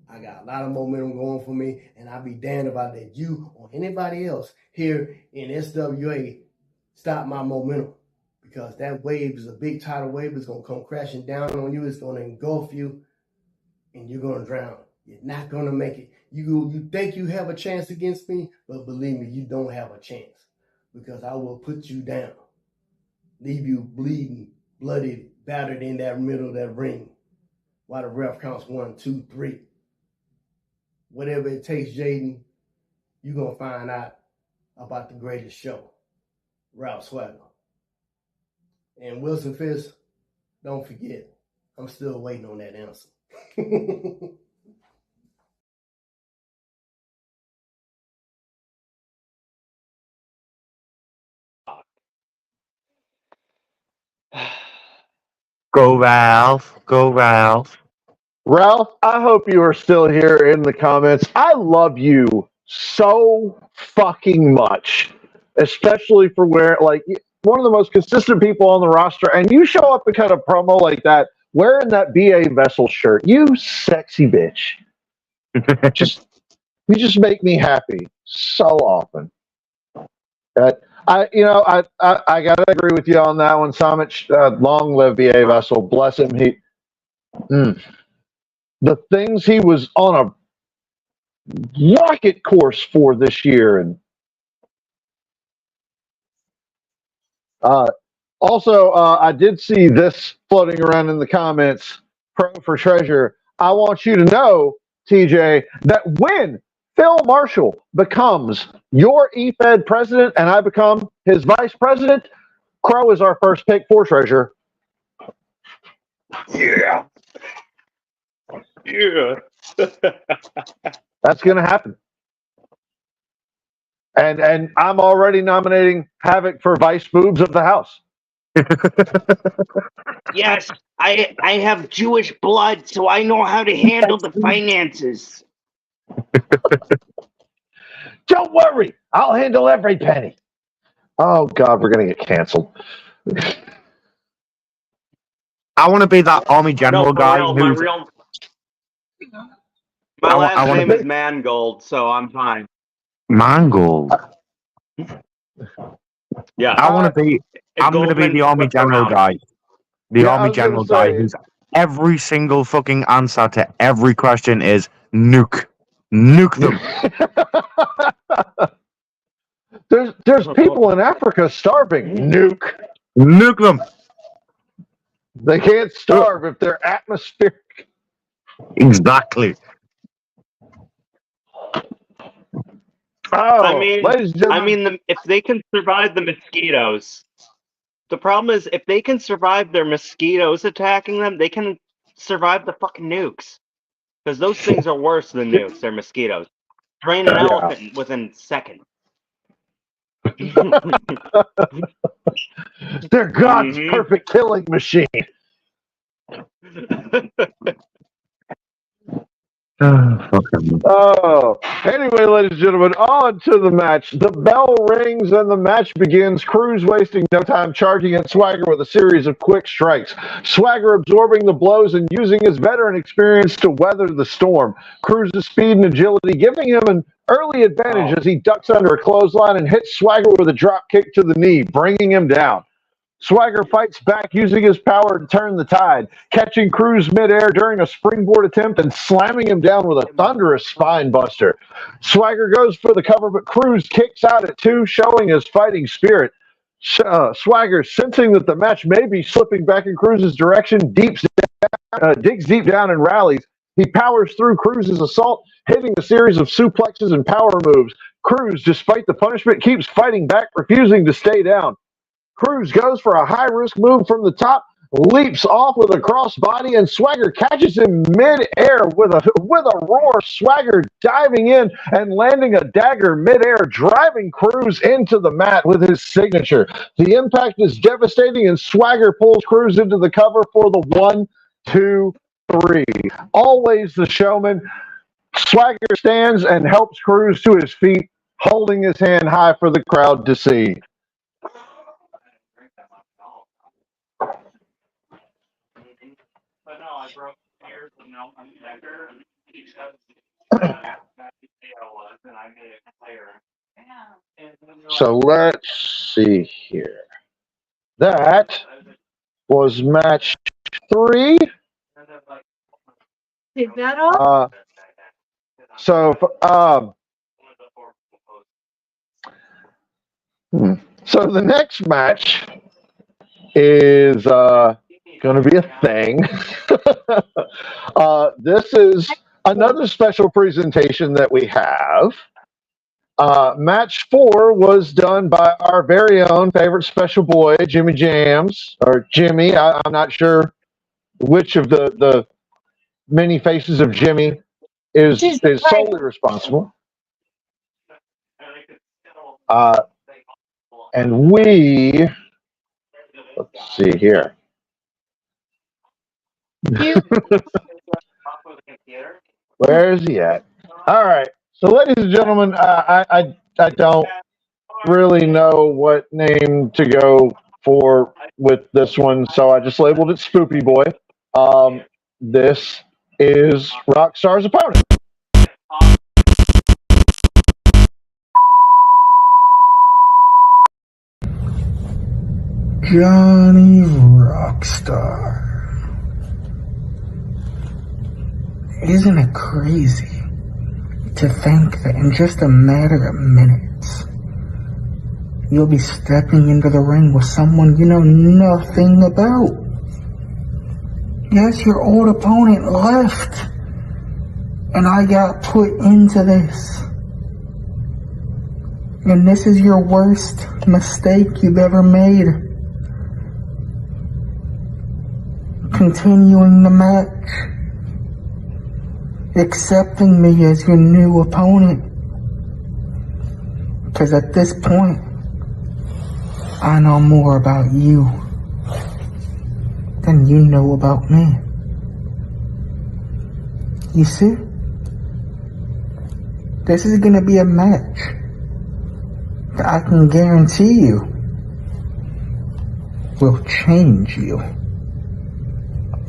I got a lot of momentum going for me, and I'll be damned if I let you or anybody else here in SWA stop my momentum because that wave is a big tidal wave. It's going to come crashing down on you. It's going to engulf you. And you're going to drown. You're not going to make it. You think you have a chance against me, but believe me, you don't have a chance because I will put you down, leave you bleeding, bloodied, battered in that middle of that ring while the ref counts 1, 2, 3. Whatever it takes, Jaden, you're going to find out about the greatest show, Ralph Swagger. And Wilson Fisk, don't forget, I'm still waiting on that answer. Go Ralph. Go Ralph. Ralph, I hope you are still here in the comments. I love you so fucking much, especially for where, like, one of the most consistent people on the roster, and you show up and kind of promo like that, wearing that BA Vessel shirt. You sexy bitch. You just make me happy so often. I gotta agree with you on that one, Samich. Long live BA Vessel. Bless him. The things he was on a rocket course for this year, and also I did see this floating around in the comments. Pro for Treasure. I want you to know, TJ, that when Phil Marshall becomes your EFED president and I become his vice president, Crow is our first pick for Treasure. Yeah. Yeah. That's going to happen. And I'm already nominating Havoc for vice boobs of the house. Yes, I have Jewish blood, so I know how to handle the finances. Don't worry, I'll handle every penny. Oh God, we're gonna get canceled. I want to be that army general guy. My last name is Mangold, so I'm fine. Mangold. Yeah, I'm going to be the army general guy. The army general guy who's every single fucking answer to every question is nuke. Nuke them. There's people in Africa starving. Nuke. Nuke them. They can't starve if they're atmospheric. Exactly. Oh, if they can survive the mosquitoes, the problem is if they can survive their mosquitoes attacking them, they can survive the fucking nukes. Because those things are worse than nukes. They're mosquitoes. Drain an elephant within seconds. They're God's perfect killing machine. Oh, anyway, ladies and gentlemen, on to the match. The bell rings and the match begins. Cruz wasting no time charging at Swagger with a series of quick strikes. Swagger absorbing the blows and using his veteran experience to weather the storm. Cruz's speed and agility giving him an early advantage as he ducks under a clothesline and hits Swagger with a drop kick to the knee, bringing him down. Swagger fights back using his power to turn the tide, catching Cruz midair during a springboard attempt and slamming him down with a thunderous spine buster. Swagger goes for the cover, but Cruz kicks out at 2, showing his fighting spirit. Swagger, sensing that the match may be slipping back in Cruz's direction, digs deep down and rallies. He powers through Cruz's assault, hitting a series of suplexes and power moves. Cruz, despite the punishment, keeps fighting back, refusing to stay down. Cruz goes for a high-risk move from the top, leaps off with a crossbody, and Swagger catches him mid-air with a roar. Swagger diving in and landing a dagger mid-air, driving Cruz into the mat with his signature. The impact is devastating, and Swagger pulls Cruz into the cover for the 1, 2, 3. Always the showman. Swagger stands and helps Cruz to his feet, holding his hand high for the crowd to see. I broke ears and no Contender because and I made it clear. So let's see here. That was match 3. Is that all? So the next match is going to be a thing. This is another special presentation that we have. Match 4 was done by our very own favorite special boy, Jimmy Jamzz, or Jimmy. I'm not sure which of the many faces of Jimmy is solely responsible. And we, let's see here. Where's he at? All right. So, ladies and gentlemen, I don't really know what name to go for with this one, so I just labeled it Spoopy Boy. This is Rockstar's opponent. Johnny Rockstar. Isn't it crazy to think that in just a matter of minutes, you'll be stepping into the ring with someone you know nothing about? Yes, your old opponent left, and I got put into this. And this is your worst mistake you've ever made. Continuing the match. Accepting me as your new opponent. Because at this point, I know more about you than you know about me. You see? This is gonna be a match that I can guarantee you will change you.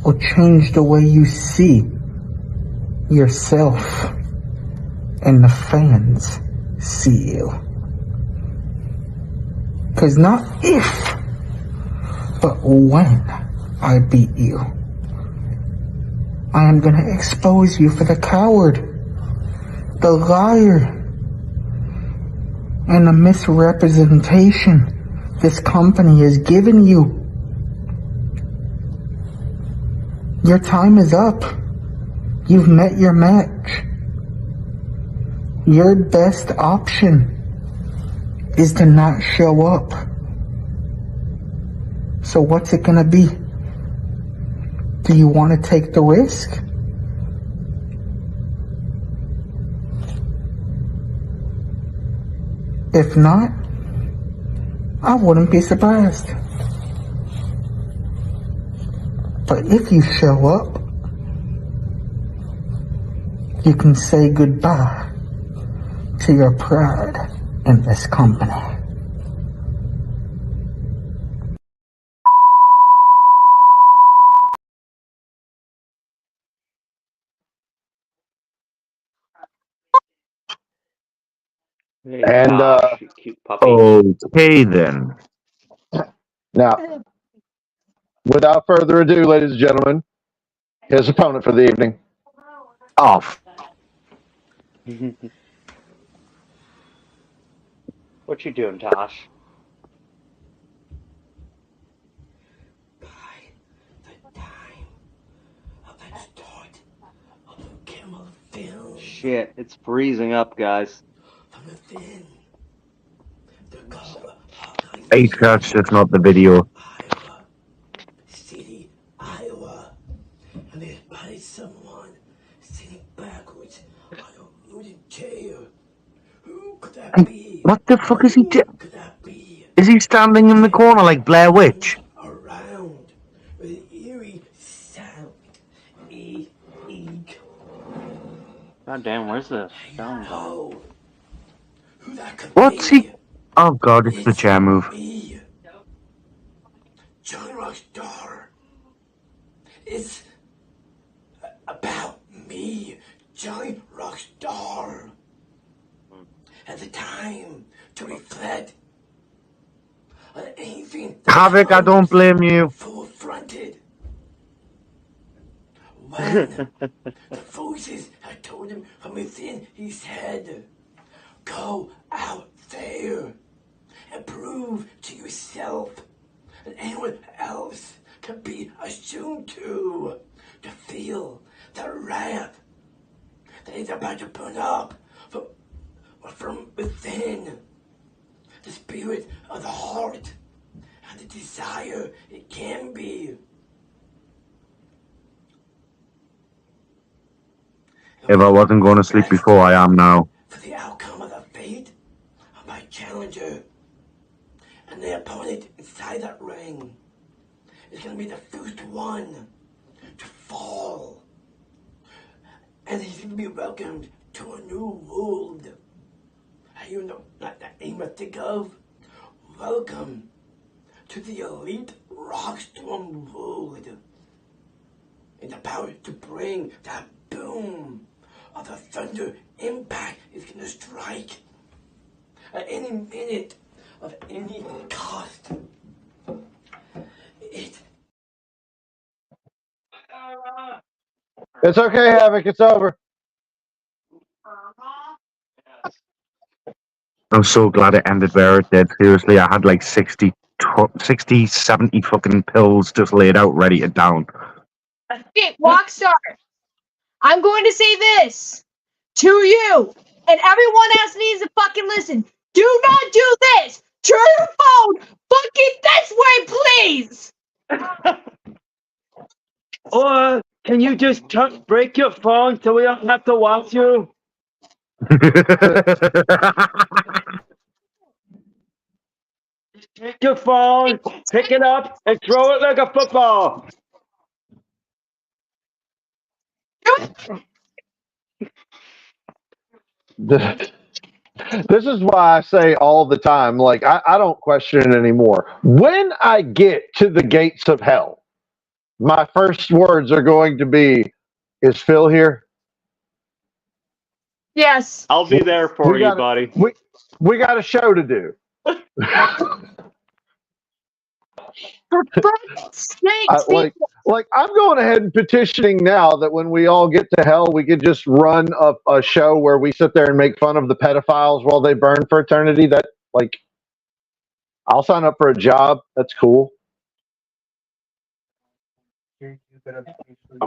Will change the way you see yourself and the fans see you. Cause not if, but when I beat you, I am gonna expose you for the coward, the liar, and the misrepresentation this company has given you. Your time is up. You've met your match. Your best option is to not show up. So what's it gonna be? Do you want to take the risk? If not, I wouldn't be surprised. But if you show up, you can say goodbye to your pride in this company. And cute puppy. Okay then. Now, without further ado, ladies and gentlemen, his opponent for the evening. Off. What you doing, Tosh? Shit, it's freezing up, guys. Hey, that's just not the video. And they spotted someone sitting backwards on a wooden chair. Who could that be? What the fuck is he doing? Is he standing in the corner like Blair Witch? Around with an eerie sound. Eek. God damn, where's the sound going? What's he? Oh god, it's the chair move. Johnny Rock's daughter. It's about me, Johnny Rock's daughter. At the time to reflect on anything Havoc, I don't blame you. full-fronted. When the voices had told him from within his head, go out there and prove to yourself that anyone else can be assumed to feel the wrath that is about to burn up from within. The spirit of the heart and the desire it can be. If I wasn't going to sleep before, I am now. For the outcome of the fate of my challenger and the opponent inside that ring is going to be the first one to fall. And he's going to be welcomed to a new world. You know, not that name I think of. Welcome to the elite Rockstorm world. And the power to bring that boom of the thunder impact is going to strike at any minute of any cost. It's okay, Havoc. It's over. I'm so glad it ended where it did. Seriously, I had like 60, 70 fucking pills just laid out ready to down. Shit, Rockstar. I'm going to say this to you, and everyone else needs to fucking listen. Do not do this. Turn your phone fucking this way, please. Or can you just break your phone so we don't have to watch you? Take your phone, pick it up, and throw it like a football. This is why I say all the time, like, I don't question it anymore. When I get to the gates of hell, my first words are going to be, is Phil here? Yes. I'll be there for you, buddy. We got a show to do. For fuck's sake, like I'm going ahead and petitioning now that when we all get to hell, we could just run a show where we sit there and make fun of the pedophiles while they burn for eternity. That, like, I'll sign up for a job. That's cool.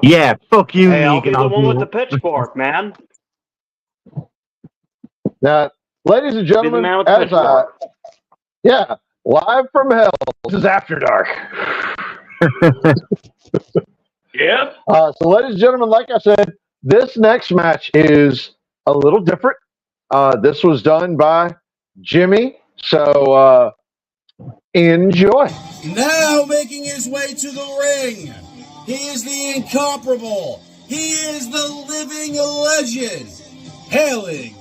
Yeah, fuck you, Hey, I'll be Negan. the I'll one do with the it. pitchfork, man. Now, ladies and gentlemen, man with the pitchfork. live from hell. This is After Dark. Yep. So, ladies and gentlemen, like I said, this next match is a little different. This was done by Jimmy. So, Enjoy. Now making his way to the ring, he is the incomparable, he is the living legend, hailing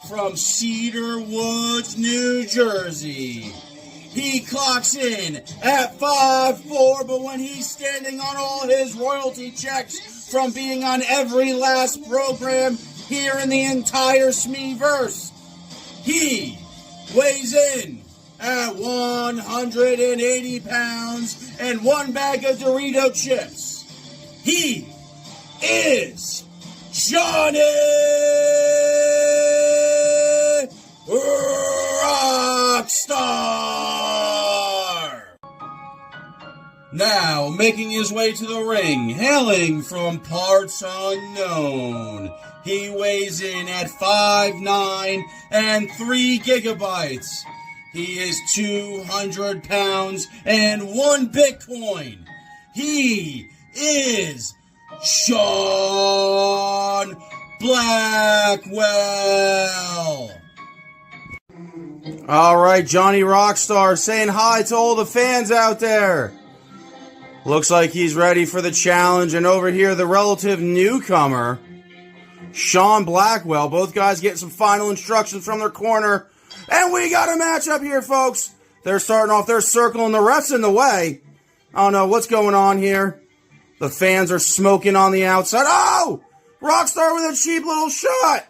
from Cedar Woods, New Jersey. He clocks in at 5'4", but when he's standing on all his royalty checks from being on every last program here in the entire Smeeverse, he weighs in at 180 pounds and 1 bag of Dorito chips. He is Johnny Rockstar! Now, making his way to the ring, hailing from parts unknown, he weighs in at 5'9" and 3 gigabytes. He is 200 pounds and 1 Bitcoin. He is Sean Blackwell. All right, Johnny Rockstar saying hi to all the fans out there. Looks like he's ready for the challenge, and over here, the relative newcomer, Sean Blackwell. Both guys getting some final instructions from their corner. And we got a matchup here, folks. They're starting off, they're circling, the ref's in the way. I don't know what's going on here. The fans are smoking on the outside. Oh! Rockstar with a cheap little shot.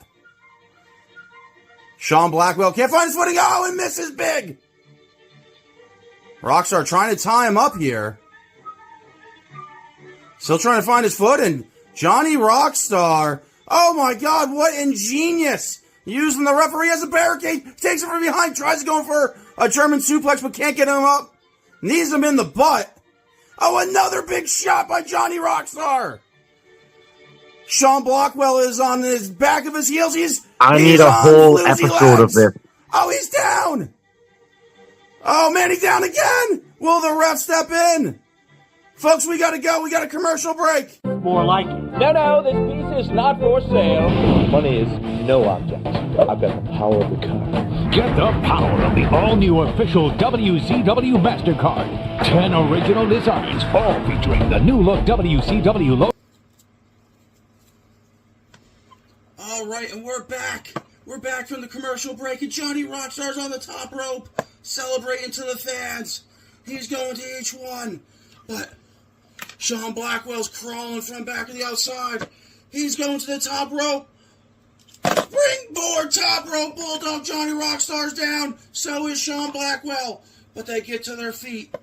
Sean Blackwell can't find his footing. Oh, and misses big. Rockstar trying to tie him up here. Still trying to find his foot, and Johnny Rockstar. Oh my God, what ingenious. Using the referee as a barricade, takes him from behind, tries to go for a German suplex, but can't get him up. Knees him in the butt. Oh, another big shot by Johnny Rockstar. Sean Blackwell is on his back of his heels. I need a whole episode of this. Oh, he's down. Oh, man, he's down again. Will the ref step in? Folks, we got to go. We got a commercial break. More like it. No, this piece is not for sale. Money is no object. I've got the power of the card. Get the power of the all-new official WCW MasterCard. 10 original designs, all featuring the new look WCW logo. All right, and we're back. We're back from the commercial break, and Johnny Rockstar's on the top rope, celebrating to the fans. He's going to each one, but Sean Blackwell's crawling from back of the outside. He's going to the top rope. Springboard top rope bulldog. Johnny Rockstar's down. So is Sean Blackwell. But they get to their feet.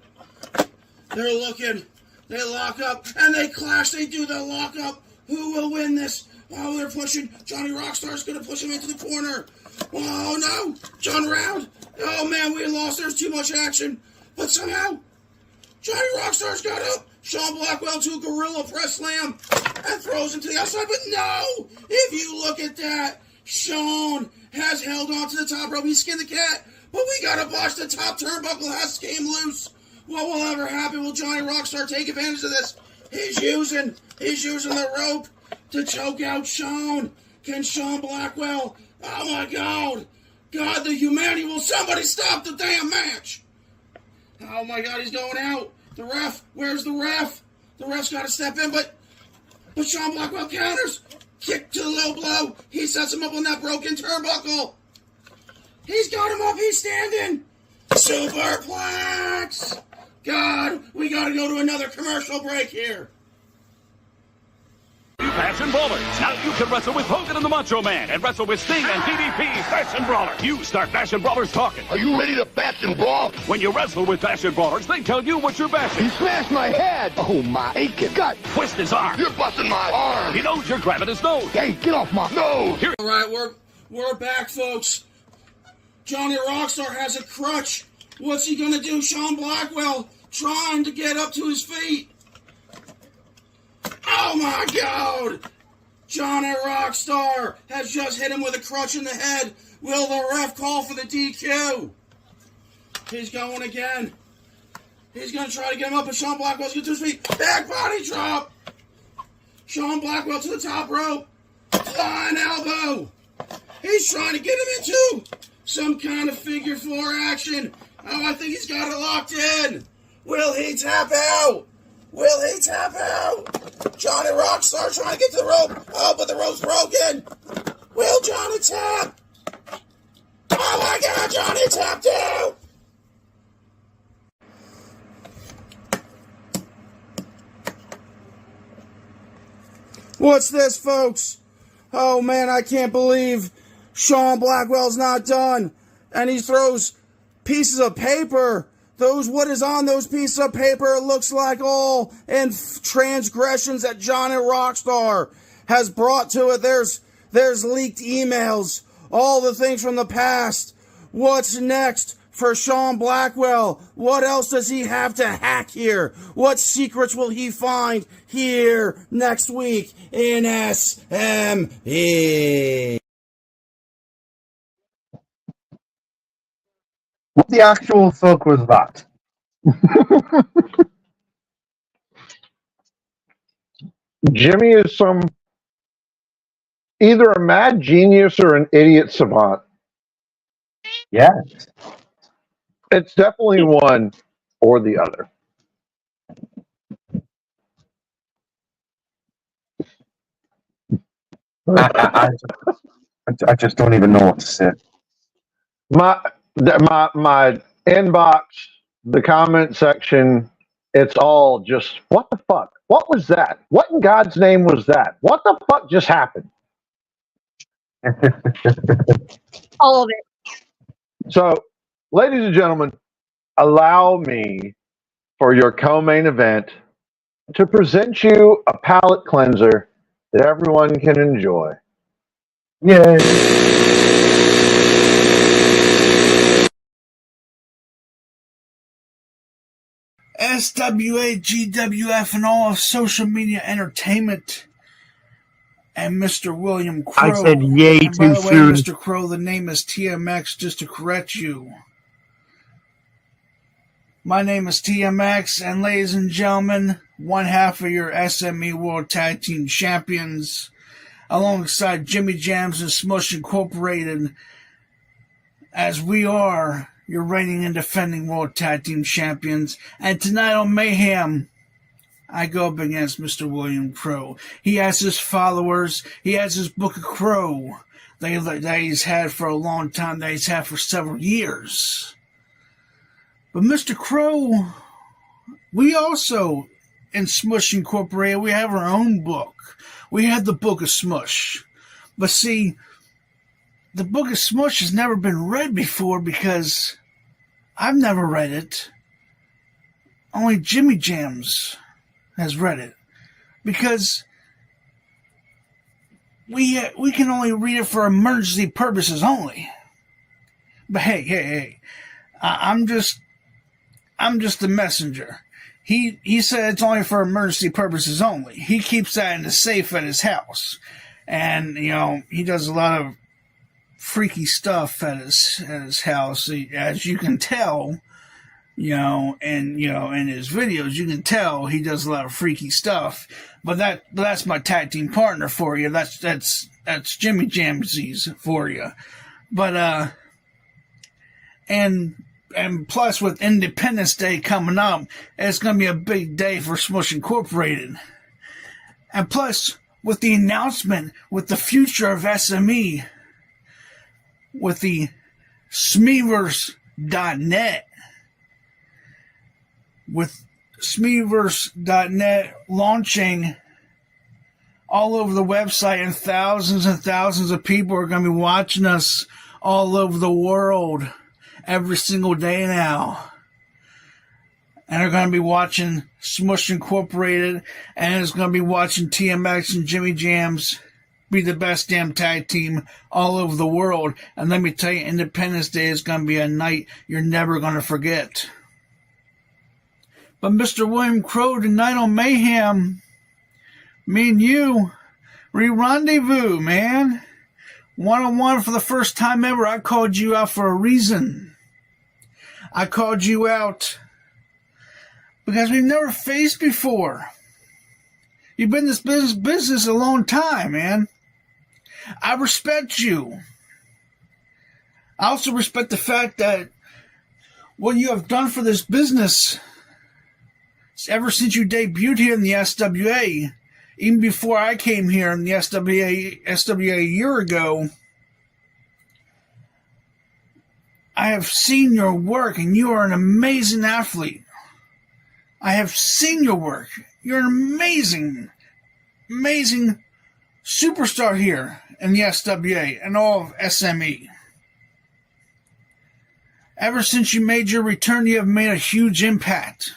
They're looking. They lock up and they clash. They do the lock up. Who will win this? Oh, they're pushing. Johnny Rockstar's going to push him into the corner. Oh, no. John Round. Oh, man, we lost. There's too much action. But somehow, Johnny Rockstar's got up. Sean Blackwell to a gorilla press slam and throws him to the outside. But no, if you look at that, Sean has held on to the top rope. He skinned the cat, but we got to botch. The top turnbuckle has came loose. What will ever happen? Will Johnny Rockstar take advantage of this? He's using the rope to choke out Sean. Can Sean Blackwell? Oh my God, the humanity! Will somebody stop the damn match? Oh my God, he's going out. The ref, where's the ref? The ref's got to step in, but Sean Blackwell counters. Kick to the low blow. He sets him up on that broken turnbuckle. He's got him up. He's standing. Superplex. God, we got to go to another commercial break here. Fashion Brawlers. Now you can wrestle with Hogan and the Macho Man and wrestle with Sting and DDP. Fashion Brawler. You start Fashion Brawlers talking. Are you ready to fashion brawl? When you wrestle with Fashion Brawlers, they tell you what you're bashing. He smashed my head. Oh, my aching gut. Twist his arm. You're busting my arm. He knows you're grabbing his nose. Hey, get off my nose. All right, we're back, folks. Johnny Rockstar has a crutch. What's he going to do? Sean Blackwell trying to get up to his feet. Oh, my God. Johnny Rockstar has just hit him with a crutch in the head. Will the ref call for the DQ? He's going again. He's going to try to get him up, but Sean Blackwell's going to his feet. Back body drop. Sean Blackwell to the top rope. Flying elbow. He's trying to get him into some kind of figure 4 action. Oh, I think he's got it locked in. Will he tap out? Will he tap out? Johnny Rockstar trying to get to the rope. Oh, but the rope's broken. Will Johnny tap? Oh my God, Johnny tapped out. What's this, folks? Oh man, I can't believe Sean Blackwell's not done. And he throws pieces of paper. What is on those pieces of paper? It looks like all transgressions that Johnny Rockstar has brought to it. There's leaked emails, all the things from the past. What's next for Sean Blackwell? What else does he have to hack here? What secrets will he find here next week in SME? What the actual fuck was that? Jimmy is either a mad genius or an idiot savant. Yeah. It's definitely one or the other. I just don't even know what to say. My inbox, the comment section, it's all just, what the fuck? What was that? What in God's name was that? What the fuck just happened? All of it. So, ladies and gentlemen, allow me for your co-main event to present you a palate cleanser that everyone can enjoy. Yay! SWA, GWF, and all of social media entertainment, and Mr. William Crow. I said yay and by too the way, soon. Mr. Crow, the name is TMX, just to correct you. My name is TMX, and ladies and gentlemen, one half of your SME World Tag Team Champions, alongside Jimmy Jamzz and Smush Incorporated, as we are your reigning and defending World Tag Team Champions. And tonight on Mayhem, I go up against Mr. William Crow. He has his followers. He has his Book of Crow that he's had for a long time, that he's had for several years. But Mr. Crow, we also, in Smush Incorporated, we have our own book. We have the Book of Smush. But see, the Book of Smush has never been read before because I've never read it. Only Jimmy Jamzz has read it. Because we can only read it for emergency purposes only. But hey, I'm just the messenger. He said it's only for emergency purposes only. He keeps that in the safe at his house. And, he does a lot of freaky stuff at his house. As you can tell, in his videos, you can tell he does a lot of freaky stuff. But that's my tag team partner for you. That's Jimmy Jamzz for you. But, and plus, with Independence Day coming up, it's going to be a big day for Smush Incorporated. And plus, with the announcement, with the future of SME, with the Smeverse.net, with Smeverse.net launching all over the website, and thousands of people are going to be watching us all over the world every single day now. And they're going to be watching Smush Incorporated, and it's going to be watching TMX and Jimmy Jamzz be the best damn tag team all over the world. And let me tell you, Independence Day is going to be a night you're never going to forget. But Mr. William Crow, tonight on Mayhem, me and you, re-rendezvous, man. One-on-one for the first time ever. I called you out for a reason. I called you out because we've never faced before. You've been in this business a long time, man. I respect you. I also respect the fact that what you have done for this business ever since you debuted here in the SWA, even before I came here in the SWA a year ago, I have seen your work, and you are an amazing athlete. I have seen your work. You're an amazing, amazing superstar here in the SWA and all of SME. Ever since you made your return, you have made a huge impact.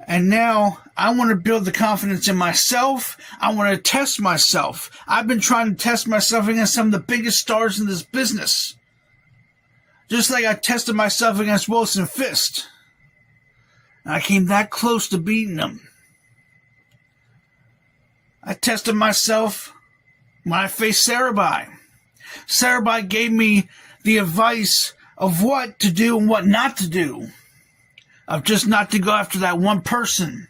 And now I want to build the confidence in myself. I want to test myself. I've been trying to test myself against some of the biggest stars in this business. Just like I tested myself against Wilson Fist. And I came that close to beating him. I tested myself when I faced Sarabai. Sarabai gave me the advice of what to do and what not to do. Of just not to go after that one person.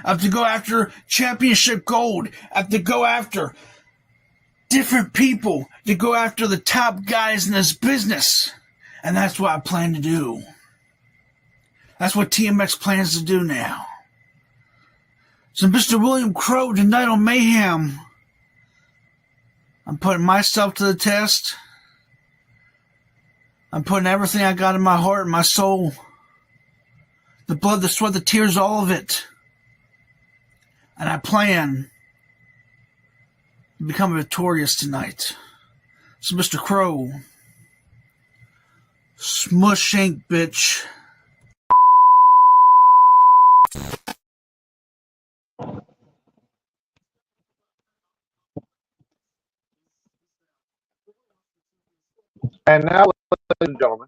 Of to go after championship gold. Of to go after different people. To go after the top guys in this business. And that's what I plan to do. That's what TMX plans to do now. So Mr. William Crow tonight on Mayhem. I'm putting myself to the test. I'm putting everything I got in my heart and my soul. The blood, the sweat, the tears, all of it. And I plan to become victorious tonight. So Mr. Crow. Smush Inc., bitch. And now, ladies and gentlemen,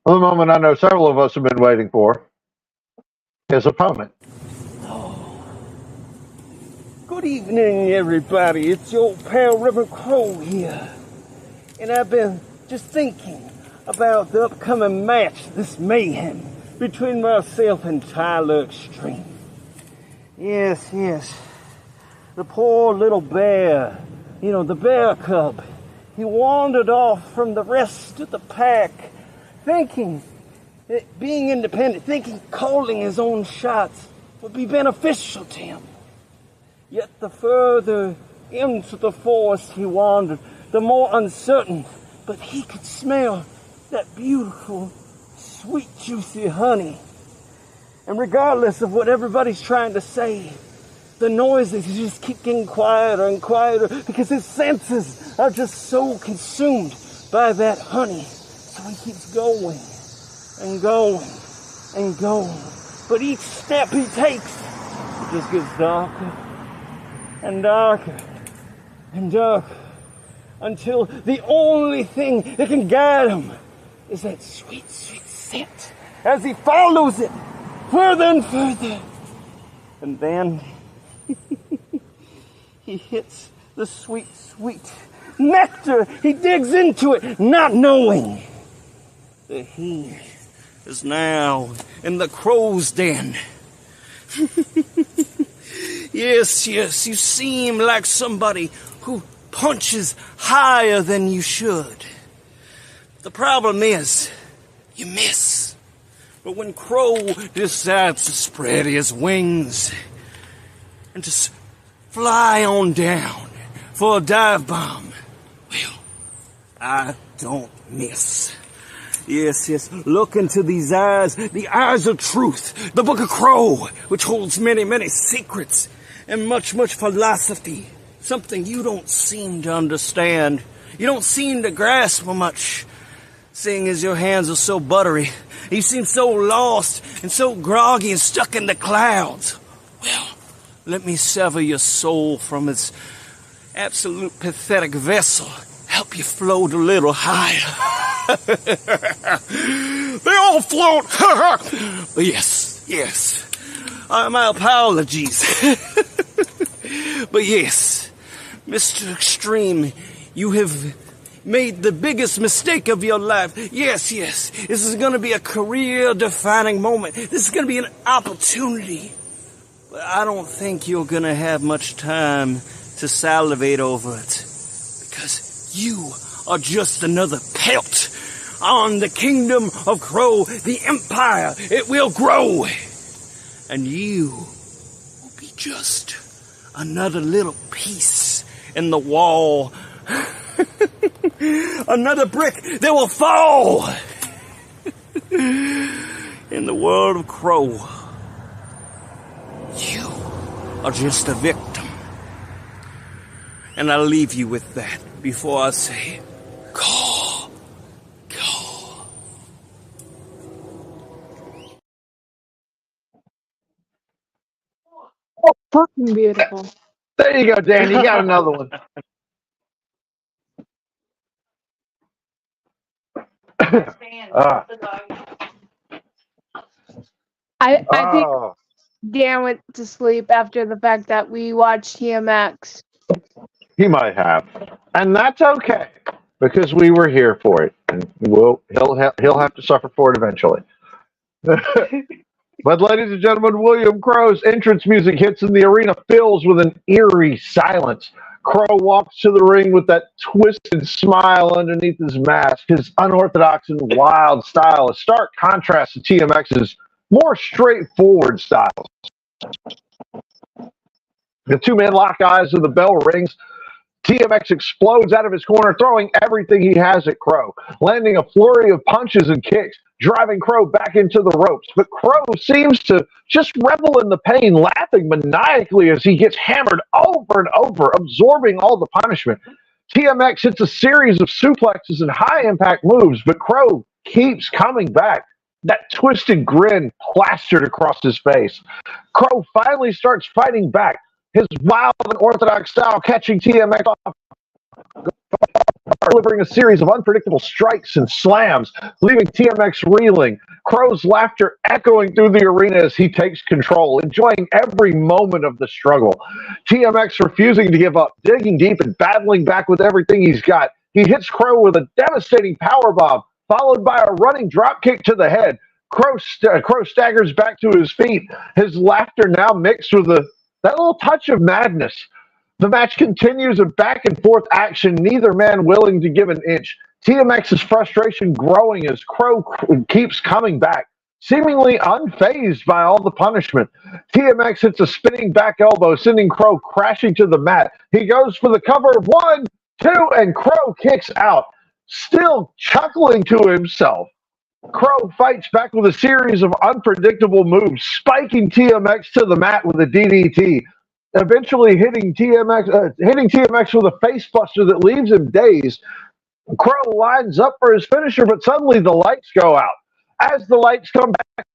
the moment I know several of us have been waiting for, his opponent. Good evening, everybody. It's your pal Reverend Crow here. And I've been just thinking about the upcoming match, this Mayhem, between myself and Tyler Extreme. Yes. The poor little bear, the bear cub. He wandered off from the rest of the pack, thinking that being independent, thinking calling his own shots would be beneficial to him. Yet the further into the forest he wandered, the more uncertain, but he could smell that beautiful, sweet, juicy honey. And regardless of what everybody's trying to say, the noises just keep getting quieter and quieter because his senses are just so consumed by that honey. So he keeps going and going and going. But each step he takes, it just gets darker and darker and darker until the only thing that can guide him is that sweet, sweet scent as he follows it further and further. And then he hits the sweet, sweet nectar. He digs into it, not knowing that he is now in the crow's den. Yes, you seem like somebody who punches higher than you should. The problem is, you miss. But when Crow decides to spread his wings and just fly on down for a dive bomb, well, I don't miss. Yes, look into these eyes, the eyes of truth, the Book of Crow, which holds many, many secrets and much, much philosophy, something you don't seem to understand. You don't seem to grasp much, seeing as your hands are so buttery. You seem so lost and so groggy and stuck in the clouds. Well, let me sever your soul from its absolute pathetic vessel, help you float a little higher. They all float. But yes. My apologies. But yes, Mr. Extreme, you have made the biggest mistake of your life. Yes. This is going to be a career-defining moment. This is going to be an opportunity. But I don't think you're going to have much time to salivate over it. 'cause you are just another pelt on the kingdom of Crow, the empire. It will grow, and you will be just another little piece in the wall. Another brick that will fall in the world of Crow. You are just a victim. And I'll leave you with that before I say, call. Oh, fucking beautiful. There you go, Dan. You got another one. I think Dan went to sleep after the fact that we watched TMX. He might have, and that's okay because we were here for it, and he'll have to suffer for it eventually. But ladies and gentlemen, William Crow's entrance music hits and the arena fills with an eerie silence. Crow walks to the ring with that twisted smile underneath his mask. His unorthodox and wild style, a stark contrast to TMX's more straightforward styles. The two-man lock eyes of the bell rings. TMX explodes out of his corner, throwing everything he has at Crow, landing a flurry of punches and kicks, driving Crow back into the ropes. But Crow seems to just revel in the pain, laughing maniacally as he gets hammered over and over, absorbing all the punishment. TMX hits a series of suplexes and high-impact moves, but Crow keeps coming back. That twisted grin plastered across his face. Crow finally starts fighting back, his wild and orthodox style catching TMX off, delivering a series of unpredictable strikes and slams, leaving TMX reeling. Crow's laughter echoing through the arena as he takes control, enjoying every moment of the struggle. TMX refusing to give up, digging deep and battling back with everything he's got. He hits Crow with a devastating powerbomb, followed by a running dropkick to the head. Crow staggers back to his feet, his laughter now mixed with that little touch of madness. The match continues a back and forth action, neither man willing to give an inch. TMX's frustration growing as Crow keeps coming back, seemingly unfazed by all the punishment. TMX hits a spinning back elbow, sending Crow crashing to the mat. He goes for the cover of 1, 2, and Crow kicks out, still chuckling to himself. Crow fights back with a series of unpredictable moves, spiking TMX to the mat with a DDT, eventually hitting TMX with a facebuster that leaves him dazed. Crow lines up for his finisher, but suddenly the lights go out. As the lights come back,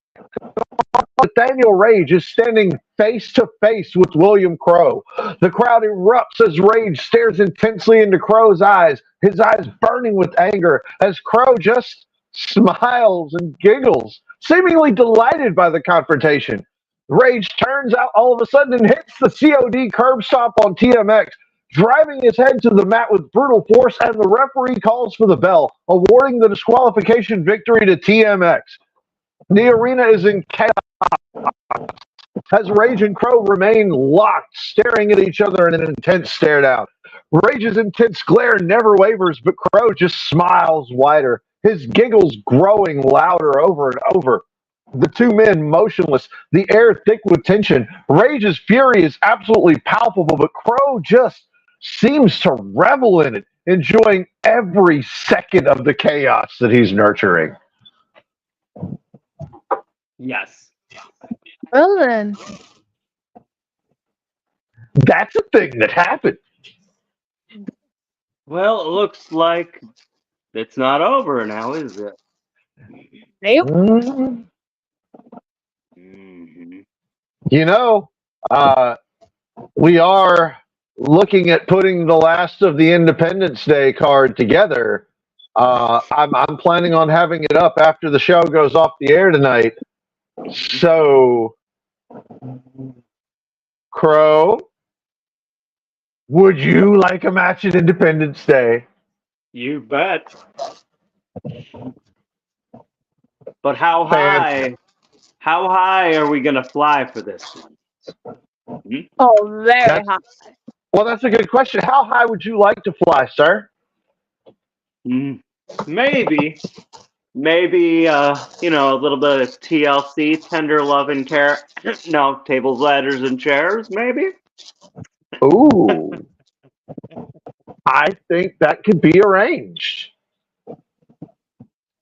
Nathaniel Rage is standing face to face with William Crow. The crowd erupts as Rage stares intensely into Crow's eyes, his eyes burning with anger, as Crow just smiles and giggles, seemingly delighted by the confrontation. Rage turns out all of a sudden and hits the COD curb stomp on TMX, driving his head to the mat with brutal force, and the referee calls for the bell, awarding the disqualification victory to TMX. The arena is in chaos as Rage and Crow remain locked, staring at each other in an intense stare down. Rage's intense glare never wavers, but Crow just smiles wider, his giggles growing louder over and over. The two men motionless, the air thick with tension. Rage's fury is absolutely palpable, but Crow just seems to revel in it, enjoying every second of the chaos that he's nurturing. Yes. Well then. That's a thing that happened. Well, it looks like it's not over now, is it? Nope. Mm-hmm. You know, we are looking at putting the last of the Independence Day card together. I'm planning on having it up after the show goes off the air tonight. So, Crow, would you like a match at Independence Day? You bet. But how high? How high are we gonna fly for this one? Oh, very high. Well, that's a good question. How high would you like to fly, sir? Maybe, you know, a little bit of TLC, tender love and care. No, tables, ladders, and chairs, maybe? Ooh. I think that could be arranged.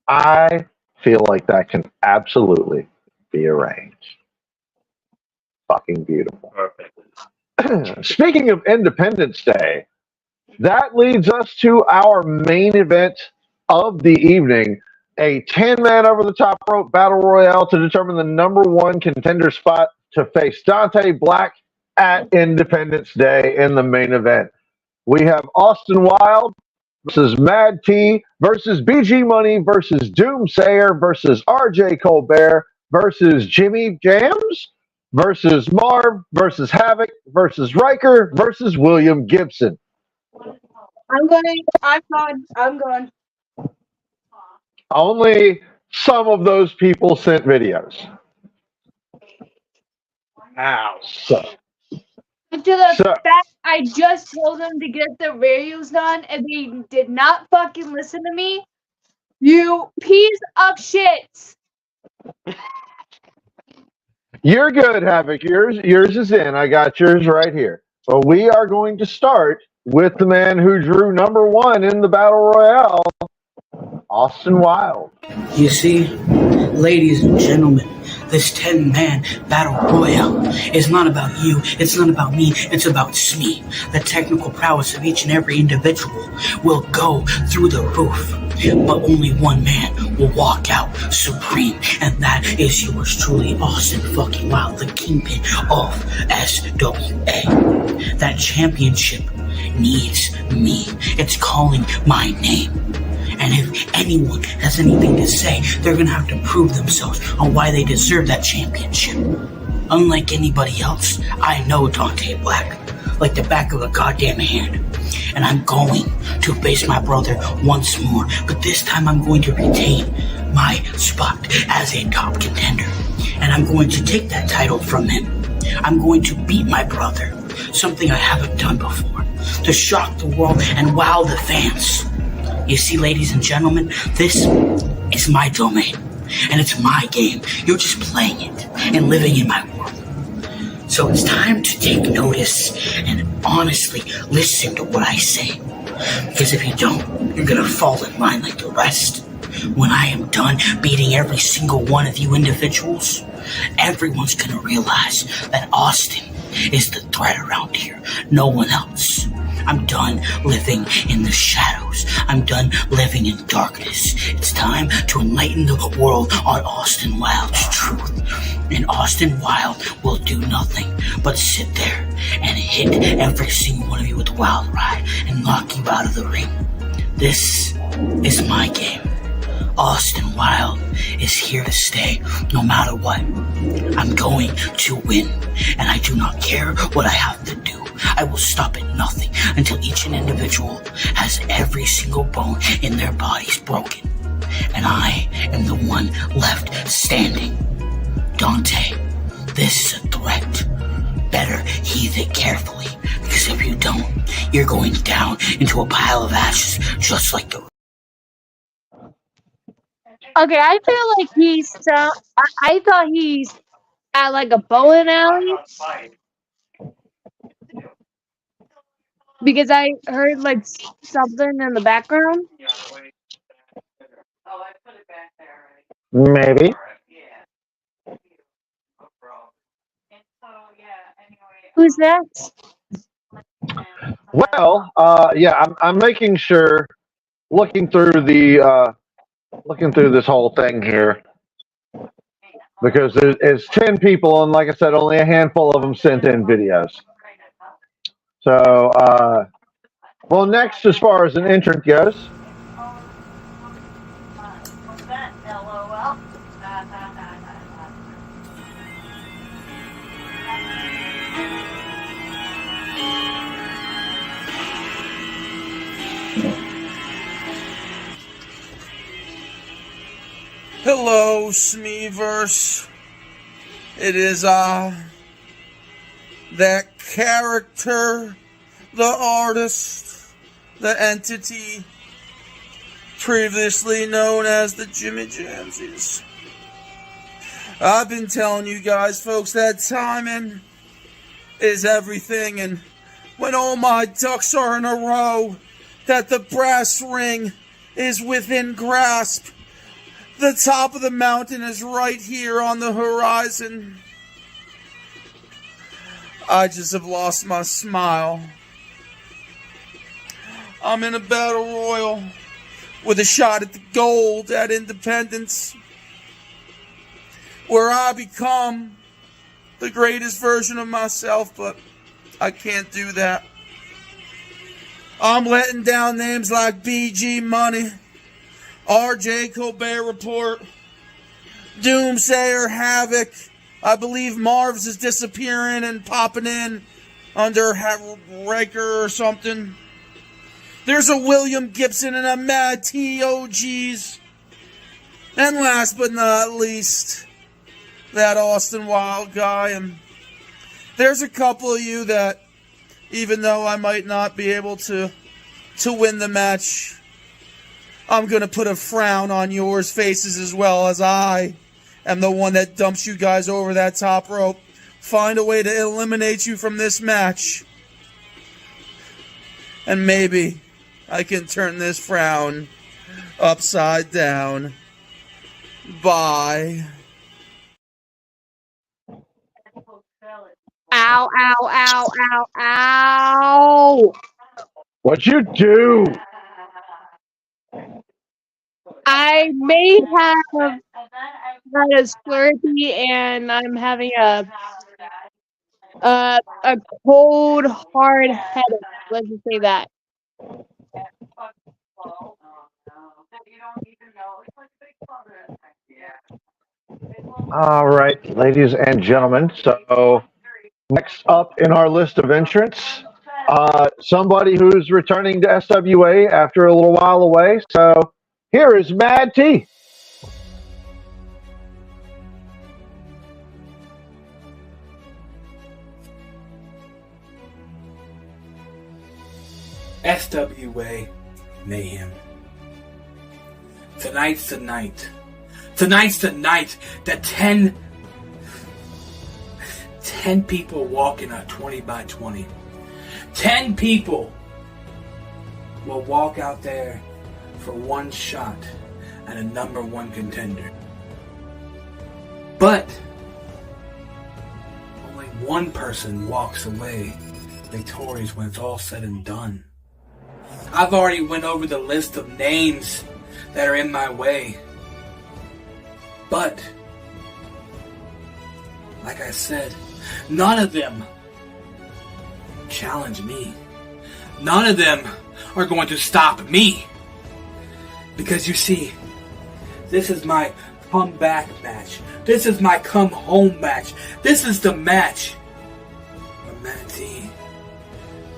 I feel like that can absolutely be arranged. Fucking beautiful. Perfect. Speaking of Independence Day, that leads us to our main event of the evening, a 10-man over-the-top rope battle royale to determine the #1 contender spot to face Dante Black at Independence Day in the main event. We have Austin Wyld versus Mad T versus BG Money versus Doomsayer versus RJ Colbert versus Jimmy Jamzz versus Marv versus Havoc versus Ryker versus William Gibson. I'm going. Only some of those people sent videos. Ow. To the fact I just told them to get their videos done and they did not fucking listen to me. You piece of shit. You're good, Havoc. Yours is in. I got yours right here. But we are going to start with the man who drew #1 in the Battle Royale, Austin Wyld. You see, ladies and gentlemen, this 10-man battle royale is not about you, it's not about me, it's about me. The technical prowess of each and every individual will go through the roof, but only one man will walk out supreme, and that is yours truly, Austin fucking Wyld, the kingpin of SWA. That championship needs me. It's calling my name. And if anyone has anything to say, they're going to have to prove themselves on why they deserve that championship. Unlike anybody else, I know Dante Black like the back of a goddamn hand. And I'm going to face my brother once more, but this time I'm going to retain my spot as a top contender. And I'm going to take that title from him. I'm going to beat my brother, something I haven't done before, to shock the world and wow the fans. You see, ladies and gentlemen, this is my domain, and it's my game. You're just playing it and living in my world. So it's time to take notice and honestly listen to what I say. Because if you don't, you're gonna fall in line like the rest. When I am done beating every single one of you individuals, everyone's gonna realize that Austin is the threat around here, no one else. I'm done living in the shadows. I'm done living in darkness. It's time to enlighten the world on Austin Wyld's truth. And Austin Wyld will do nothing but sit there and hit every single one of you with the Wyld Ride and knock you out of the ring. This is my game. Austin Wyld is here to stay no matter what. I'm going to win, and I do not care what I have to do. I will stop at nothing until each and individual has every single bone in their bodies broken. And I am the one left standing. Dante, this is a threat. Better heed it carefully, because if you don't, you're going down into a pile of ashes just like the... Okay, I feel like I thought he's at like a bowling alley. Because I heard like something in the background. Maybe. Who's that? Well, yeah, I'm making sure, looking through this whole thing here, because there's 10 people, and like I said, only a handful of them sent in videos. So, well, next, as far as an entrant goes, Hello, Smeeverse. It is that character the artist, the entity previously known as the Jimmy Jamzz. I've been telling you guys, folks, that timing is everything, and when all my ducks are in a row, that the brass ring is within grasp. The top of the mountain is right here on the horizon. I just have lost my smile. I'm in a battle royal with a shot at the gold at Independence, where I become the greatest version of myself, but I can't do that. I'm letting down names like BG Money, RJ Colbert Report, Doomsayer, Havoc. I believe Marv's is disappearing and popping in under Ryker or something. There's a William Gibson and a Mad TOGs. And last but not least, that Austin Wyld guy. And there's a couple of you that, even though I might not be able to win the match, I'm going to put a frown on yours faces as well, as I am the one that dumps you guys over that top rope. Find a way to eliminate you from this match. And maybe I can turn this frown upside down. Bye. Ow, ow, ow, ow, ow. What'd you do? I may have had a Slurpee and I'm having a cold, hard headache. Let's just say that. All right, ladies and gentlemen. So next up in our list of entrants, somebody who's returning to SWA after a little while away. So here is Mad T. SWA Mayhem. Tonight's the night. Tonight's the night that 10 people walk in a 20x20. 10 people will walk out there for one shot at a #1 contender. But only one person walks away victorious when it's all said and done. I've already went over the list of names that are in my way. But, like I said, none of them challenge me. None of them are going to stop me. Because you see, this is my comeback match. This is my come home match. This is the match where Mad T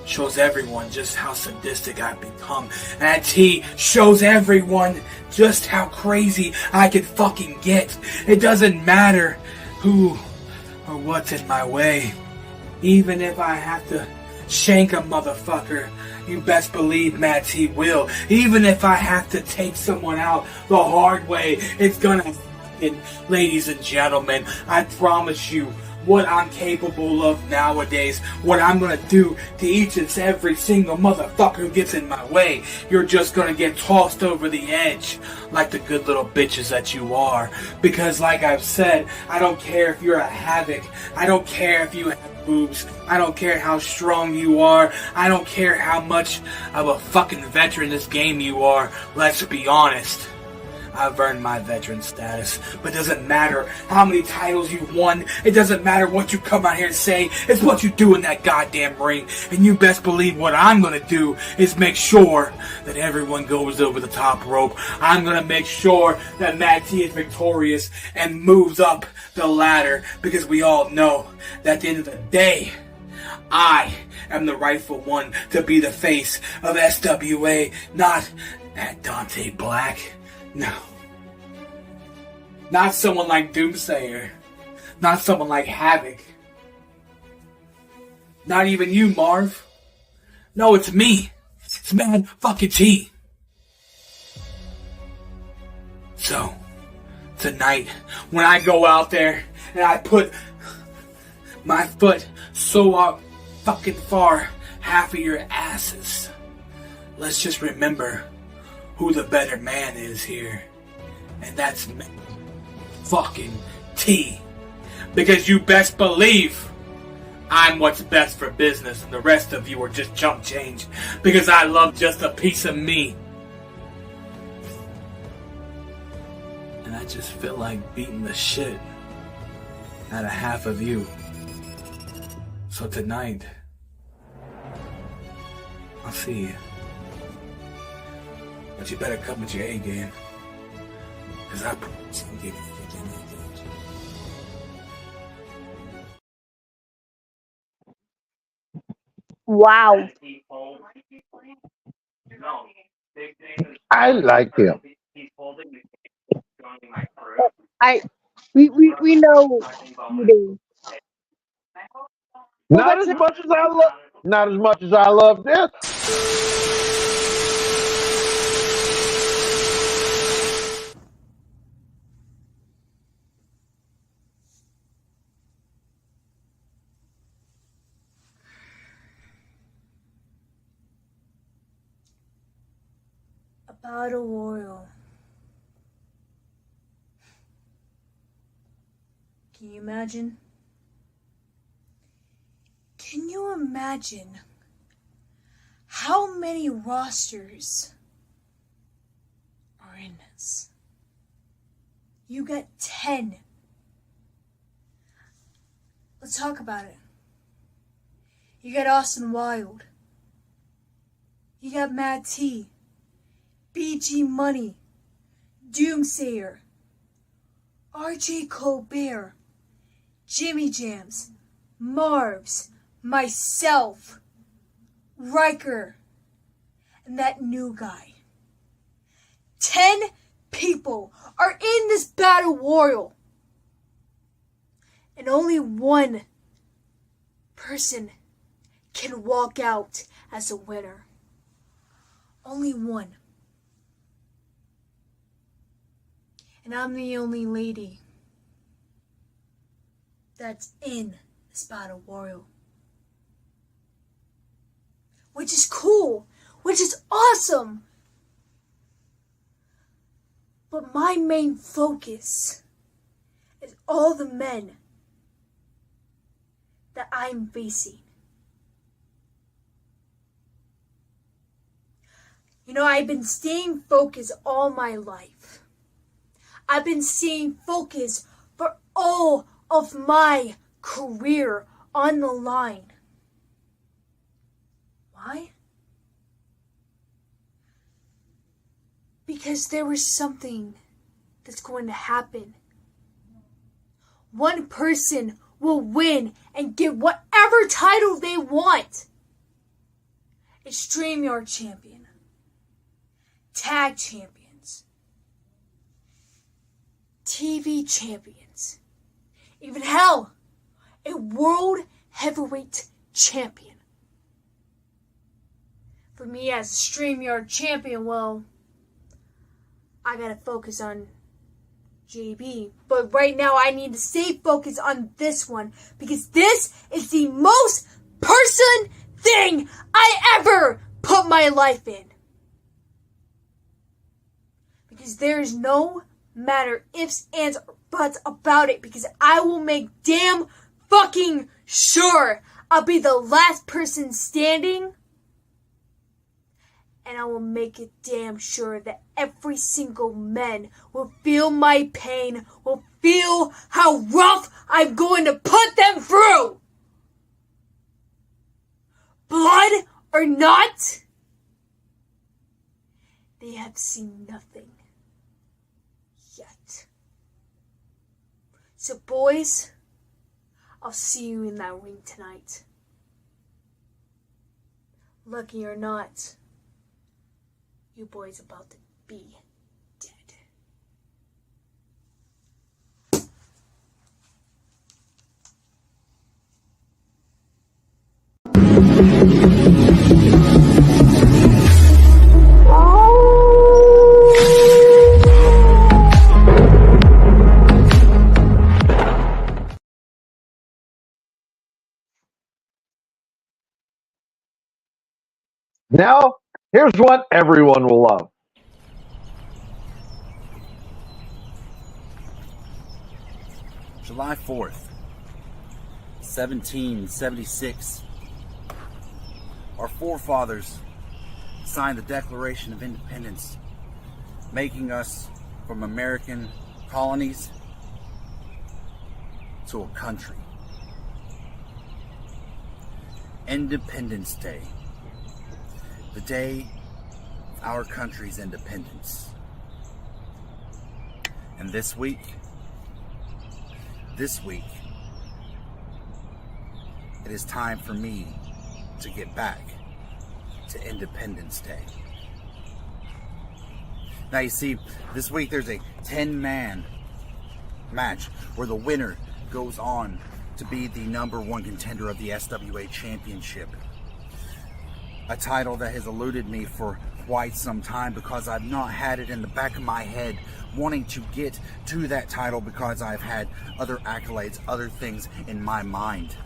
shows everyone just how sadistic I've become. Mad T shows everyone just how crazy I can fucking get. It doesn't matter who or what's in my way. Even if I have to shank a motherfucker, you best believe Mad T will. Even if I have to take someone out the hard way, it's gonna happen. Ladies and gentlemen, I promise you, what I'm capable of nowadays, what I'm gonna do to each and every single motherfucker who gets in my way, you're just gonna get tossed over the edge like the good little bitches that you are. Because like I've said, I don't care if you're a Havoc, I don't care if you have boobs, I don't care how strong you are, I don't care how much of a fucking veteran this game you are. Let's be honest, I've earned my veteran status, but it doesn't matter how many titles you won. It doesn't matter what you come out here and say. It's what you do in that goddamn ring. And you best believe what I'm going to do is make sure that everyone goes over the top rope. I'm going to make sure that Mad T is victorious and moves up the ladder, because we all know that at the end of the day, I am the rightful one to be the face of SWA, not at Dante Black. No. Not someone like Doomsayer. Not someone like Havoc. Not even you, Marv. No, it's me. It's Man fucking T. So, tonight, when I go out there and I put my foot so up fucking far, half of your asses, let's just remember who the better man is here. And that's me. Fucking T. Because you best believe I'm what's best for business and the rest of you are just chump change. Because I love just a piece of me. And I just feel like beating the shit out of half of you. So tonight, I'll see you. But you better come with your A game. Because I promise I'll give you Wow. I like him. We know you do. Not as much as I love this. A battle royal. Can you imagine? Can you imagine how many rosters are in this? You got 10. Let's talk about it. You got Austin Wyld. You got Matt T. BG Money. Doomsayer. RJ Colbert. Jimmy Jamzz. Marv's. Myself. Ryker. And that new guy. 10 people are in this battle royal. And only one person can walk out as a winner. Only one. And I'm the only lady that's in this battle royal. Which is cool. Which is awesome. But my main focus is all the men that I'm facing. You know, I've been staying focused all my life. I've been staying focused for all of my career on the line. Why? Because there was something that's going to happen. One person will win and get whatever title they want. A StreamYard champion. Tag champions. TV champions. Even hell, a world heavyweight champion. For me as a StreamYard champion, well, I gotta focus on JB. But right now I need to stay focused on this one because this is the most person thing I ever put my life in. Because there is no matter ifs, ands, or buts about it because I will make damn fucking sure I'll be the last person standing. And I will make it damn sure that every single man will feel my pain, will feel how rough I'm going to put them through. Blood or not, they have seen nothing yet. So boys, I'll see you in that ring tonight. Lucky or not, you boys about to be dead. Now, here's what everyone will love. July 4th, 1776. Our forefathers signed the Declaration of Independence, making us from American colonies to a country. Independence Day, the day of our country's independence. And this week, it is time for me to get back to Independence Day. Now you see, this week there's a 10-man match where the winner goes on to be the #1 contender of the SWA Championship. A title that has eluded me for quite some time because I've not had it in the back of my head wanting to get to that title because I've had other accolades, other things in my mind.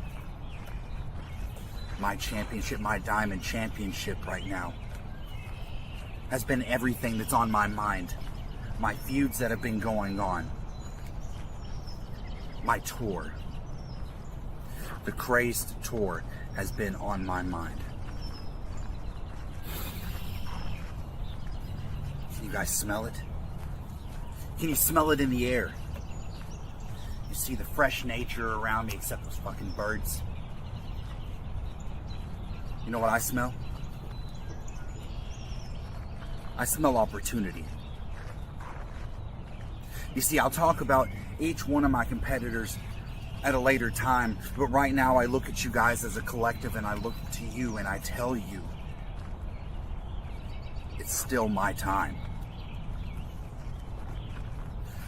My championship, my Diamond Championship right now has been everything that's on my mind. My feuds that have been going on. My tour. The Crazed Tour has been on my mind. Can you guys smell it? Can you smell it in the air? You see the fresh nature around me except those fucking birds. You know what I smell? I smell opportunity. You see, I'll talk about each one of my competitors at a later time, but right now I look at you guys as a collective and I look to you and I tell you, it's still my time.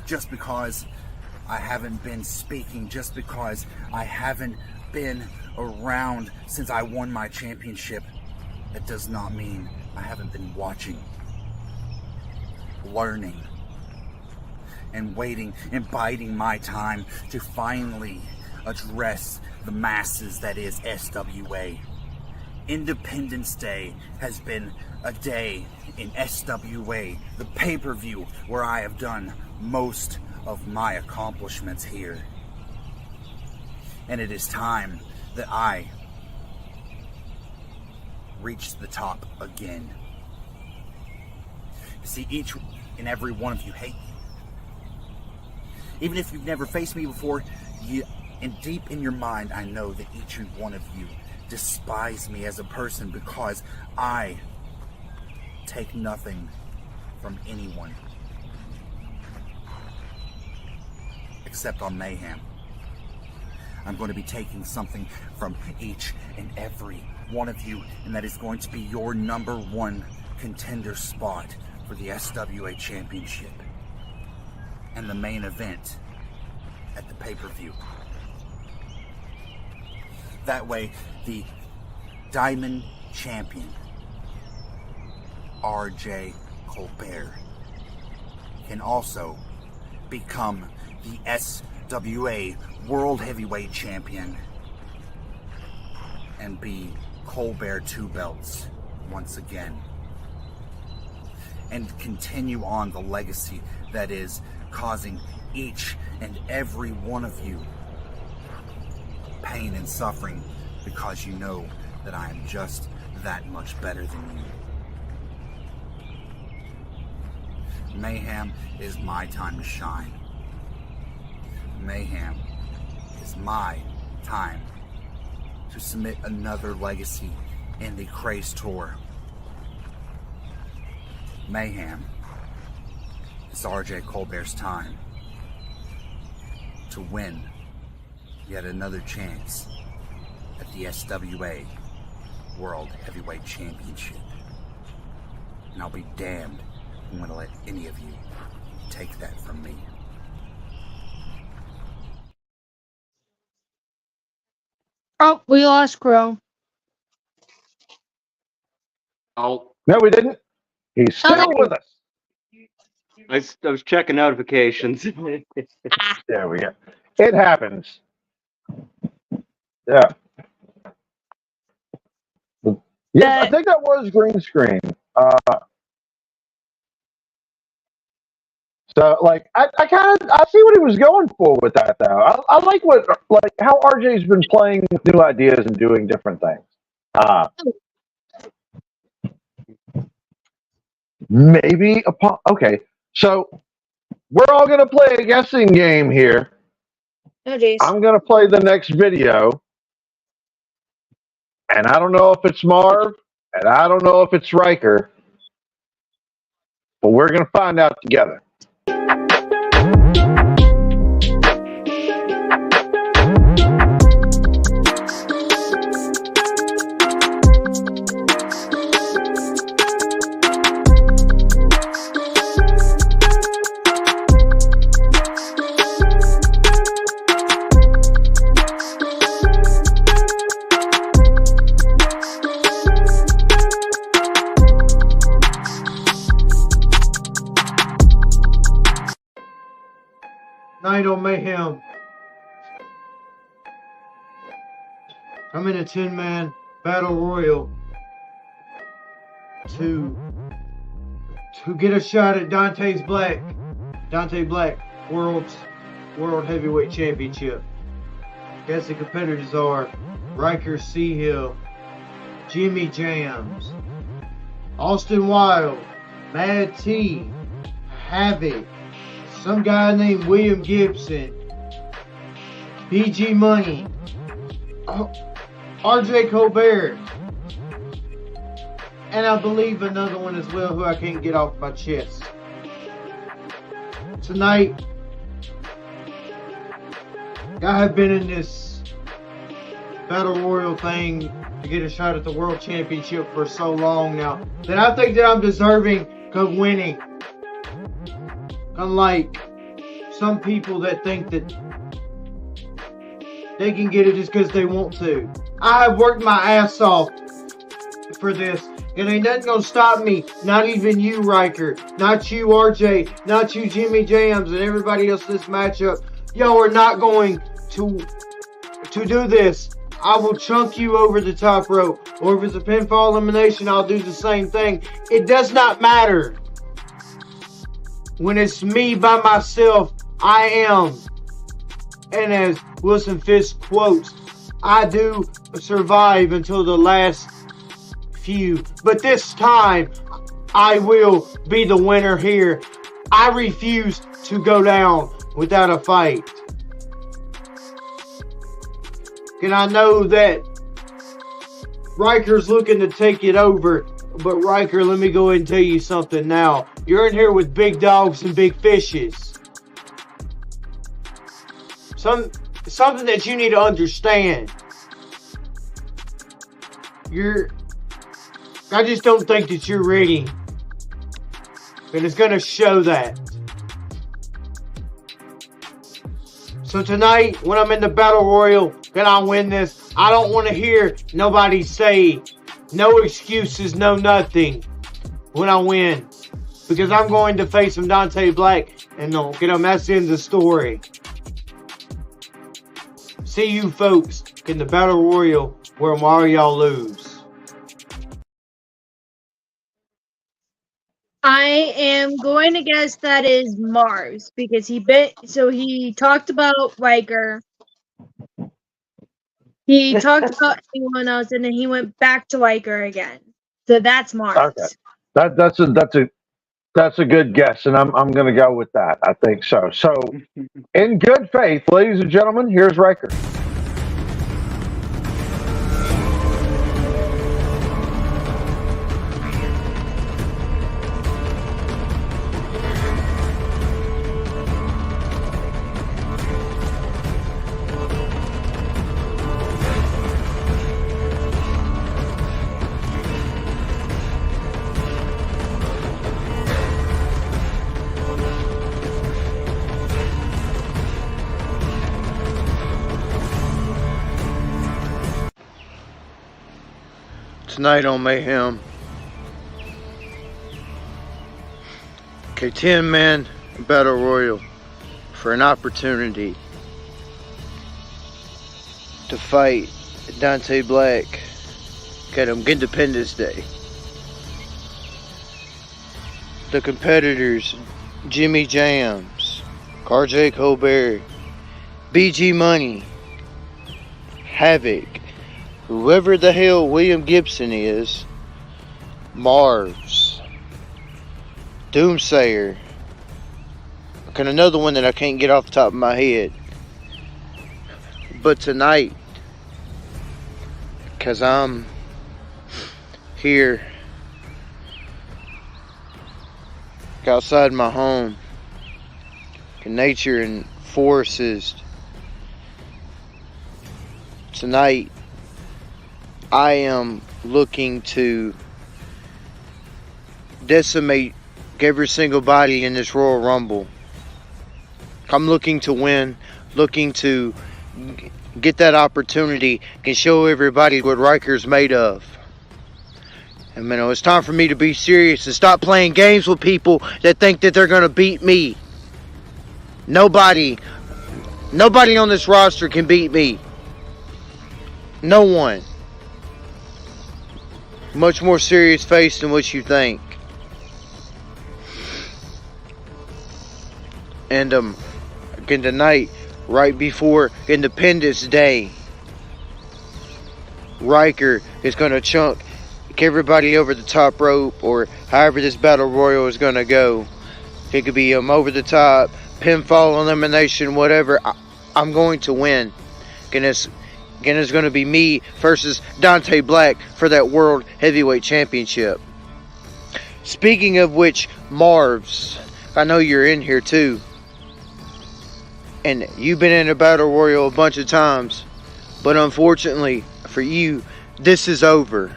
Just because I haven't been speaking, just because I haven't been around since I won my championship, that does not mean I haven't been watching, learning, and waiting and biding my time to finally address the masses that is SWA. Independence Day has been a day in SWA, the pay-per-view where I have done most of my accomplishments here. And it is time that I reach the top again. You see, each and every one of you hate me. Even if you've never faced me before, and deep in your mind, I know that each and one of you despise me as a person because I take nothing from anyone except on Mayhem. I'm going to be taking something from each and every one of you, and that is going to be your #1 contender spot for the SWA Championship and the main event at the pay-per-view. That way, the Diamond Champion, RJ Colbert, can also become the SWA World Heavyweight Champion and be Colbert 2 belts once again. And continue on the legacy that is causing each and every one of you pain and suffering because you know that I am just that much better than you. Mayhem is my time to shine. Mayhem is my time to submit another legacy in the Crazed Tour. Mayhem is RJ Colbert's time to win yet another chance at the SWA World Heavyweight Championship. And I'll be damned if I'm going to let any of you take that from me. Oh, we lost Crow. Oh. No, we didn't. He's still with us. I was checking notifications. There we go. It happens. Yeah. Yes, I think that was green screen. So, like, I see what he was going for with that, though. I like how RJ's been playing with new ideas and doing different things. Maybe okay. So we're all gonna play a guessing game here. Oh, jeez. I'm gonna play the next video, and I don't know if it's Marv, and I don't know if it's Ryker, but we're gonna find out together. Night on Mayhem. I'm in a 10-man battle royal to get a shot at Dante Black, world heavyweight championship. Guess the competitors are Ryker C. Hill, Jimmy Jamzz, Austin Wyld, Mad T, Havoc, some guy named William Gibson, BG Money, RJ Colbert, and I believe another one as well who I can't get off my chest. Tonight, I have been in this Battle Royal thing to get a shot at the World Championship for so long now that I think that I'm deserving of winning. Unlike some people that think that they can get it just because they want to. I have worked my ass off for this, and ain't nothing gonna stop me. Not even you, Ryker. Not you, RJ. Not you, Jimmy Jamzz, and everybody else in this matchup. Y'all are not going to do this. I will chunk you over the top rope. Or if it's a pinfall elimination, I'll do the same thing. It does not matter. When it's me by myself, I am. And as Wilson Fisk quotes, I do survive until the last few. But this time, I will be the winner here. I refuse to go down without a fight. And I know that Ryker's looking to take it over. But Ryker, let me go ahead and tell you something now. You're in here with big dogs and big fishes. Something that you need to understand. I just don't think that you're ready. And it's going to show that. So tonight, when I'm in the Battle Royal, and I win this, I don't want to hear nobody say no excuses, no nothing when I win. Because I'm going to face some Dante Black, and that's the end of the story. See you folks in the Battle Royal where y'all lose. I am going to guess that is Marv's because he talked about Ryker. He talked about anyone else, and then he went back to Ryker again. So that's Marv's. Okay, that's a good guess, and I'm going to go with that. I think so. So, in good faith, ladies and gentlemen, here's Ryker. Tonight on Mayhem. Okay, 10-man Battle Royal for an opportunity to fight Dante Black Independence Day. The competitors, Jimmy Jamzz, RJ Colbert, BG Money, Havoc, whoever the hell William Gibson is, Marv's, Doomsayer, and another one that I can't get off the top of my head. But tonight, because I'm here outside my home, in nature and forests, tonight I am looking to decimate every single body in this Royal Rumble. I'm looking to win, looking to get that opportunity and show everybody what Ryker's made of. And it's time for me to be serious and stop playing games with people that think that they're going to beat me. Nobody on this roster can beat me. No one. Much more serious face than what you think. And again tonight, right before Independence Day, Ryker is going to chunk everybody over the top rope, or however this battle royal is going to go. It could be over the top, pinfall, elimination, whatever. I'm going to win. Again, it's going to be me versus Dante Black for that World Heavyweight Championship. Speaking of which, Marv's, I know you're in here too. And you've been in a battle royal a bunch of times. But unfortunately for you, this is over.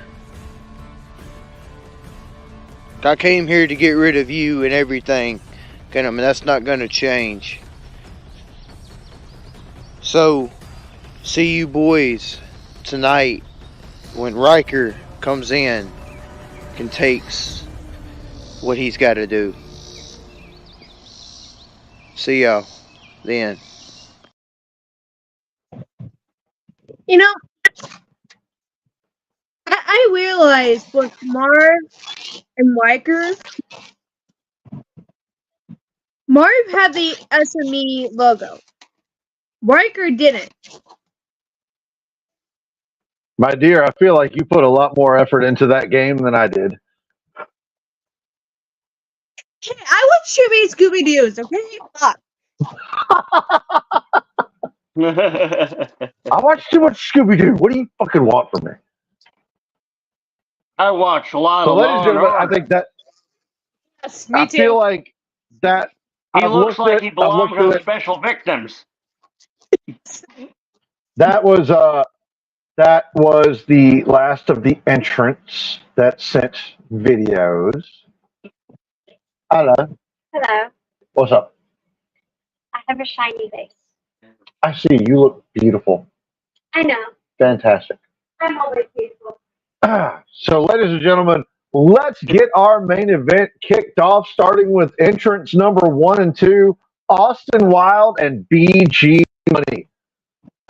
I came here to get rid of you and everything. And that's not going to change. So, see you boys tonight when Ryker comes in and takes what he's got to do. See y'all then. You know, I realized with Marv and Ryker, Marv had the SME logo. Ryker didn't. My dear, I feel like you put a lot more effort into that game than I did. Hey, I watched too many Scooby-Doo's, okay? Fuck. I watch too much Scooby-Doo. What do you fucking want from me? I watch a lot So, of ladies Law and and gentlemen, I Order. think that Yes, me I too. feel like that. He I've looks looked like at- he I've belongs looked at on it. Special Victims. That was the last of the entrants that sent videos. Hello. Hello. What's up? I have a shiny face. I see. You look beautiful. I know. Fantastic. I'm always beautiful. So, ladies and gentlemen, let's get our main event kicked off, starting with entrants number 1 and 2, Austin Wyld and BG Money.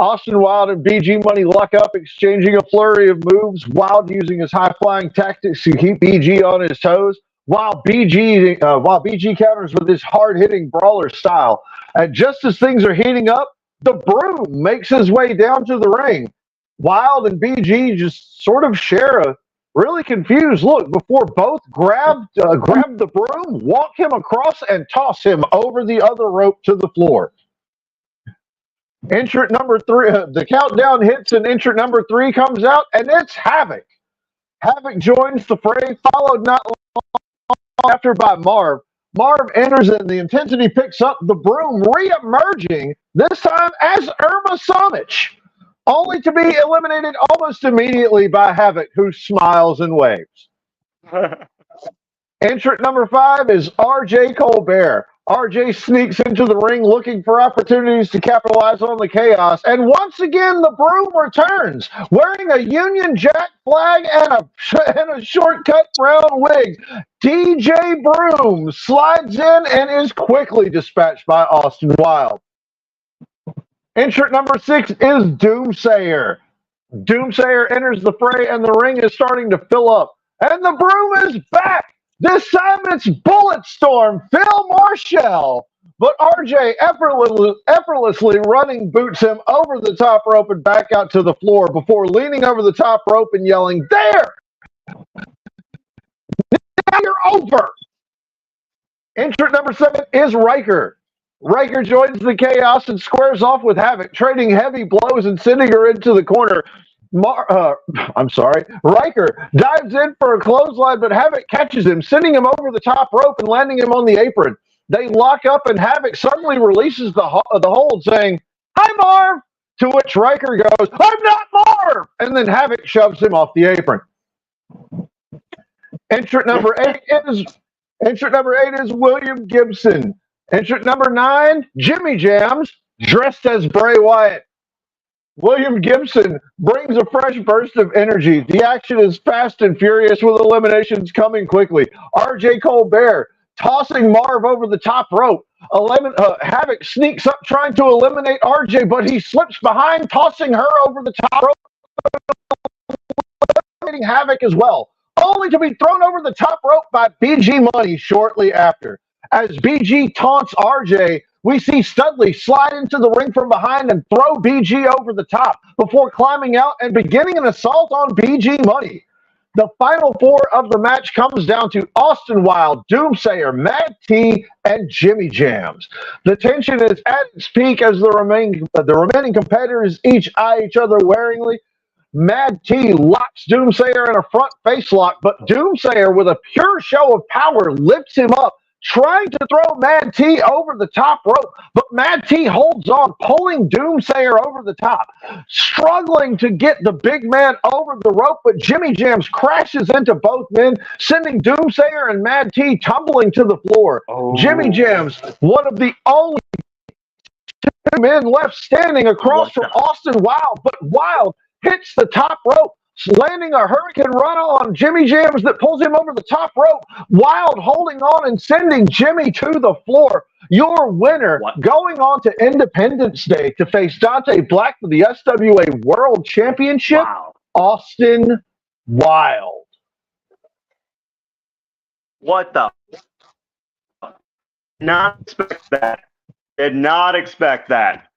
Austin Wyld and BG Money lock up, exchanging a flurry of moves. Wyld using his high-flying tactics to keep BG on his toes, while BG counters with his hard-hitting brawler style. And just as things are heating up, the Broom makes his way down to the ring. Wyld and BG just sort of share a really confused look before both grab the Broom, walk him across, and toss him over the other rope to the floor. Entrant number 3, the countdown hits, and entrant number 3 comes out, and it's Havoc. Havoc joins the fray, followed not long after by Marv. Marv enters, and the intensity picks up, the Broom re-emerging, this time as Irma Sonic, only to be eliminated almost immediately by Havoc, who smiles and waves. Entrant number 5 is RJ Colbert. RJ sneaks into the ring looking for opportunities to capitalize on the chaos. And once again, the Broom returns, wearing a Union Jack flag and a shortcut brown wig. DJ Broom slides in and is quickly dispatched by Austin Wyld. Entrant number 6 is Doomsayer. Doomsayer enters the fray, and the ring is starting to fill up. And the Broom is back! This time it's Bulletstorm, Phil Marshall. But RJ effortlessly running boots him over the top rope and back out to the floor before leaning over the top rope and yelling, "There! Now you're over!" Entrant number 7 is Ryker. Ryker joins the chaos and squares off with Havoc, trading heavy blows and sending her into the corner. Ryker dives in for a clothesline, but Havoc catches him, sending him over the top rope and landing him on the apron. They lock up, and Havoc suddenly releases the hold, saying, "Hi, Marv!" To which Ryker goes, "I'm not Marv!" And then Havoc shoves him off the apron. Entrant number 8 is William Gibson. Entrant number 9, Jimmy Jamzz, dressed as Bray Wyatt. William Gibson brings a fresh burst of energy. The action is fast and furious with eliminations coming quickly. RJ Colbert tossing Marv over the top rope. Havoc sneaks up trying to eliminate RJ, but he slips behind, tossing her over the top rope, eliminating Havoc as well, only to be thrown over the top rope by BG Money shortly after. As BG taunts RJ, we see Studley slide into the ring from behind and throw BG over the top before climbing out and beginning an assault on BG Money. The final 4 of the match comes down to Austin Wyld, Doomsayer, Mad T, and Jimmy Jamzz. The tension is at its peak as the remaining competitors each eye each other waringly. Mad T locks Doomsayer in a front face lock, but Doomsayer, with a pure show of power, lifts him up, trying to throw Mad T over the top rope, but Mad T holds on, pulling Doomsayer over the top, struggling to get the big man over the rope, but Jimmy Jamzz crashes into both men, sending Doomsayer and Mad T tumbling to the floor. Jimmy Jamzz, one of the only 2 men left standing across from Austin Wyld, but Wyld hits the top rope, landing a hurricane run on Jimmy Jamzz that pulls him over the top rope. Wyld holding on and sending Jimmy to the floor. Your winner going on to Independence Day to face Dante Black for the SWA World Championship, Austin Wyld. What the? Not expect that. Did not expect that.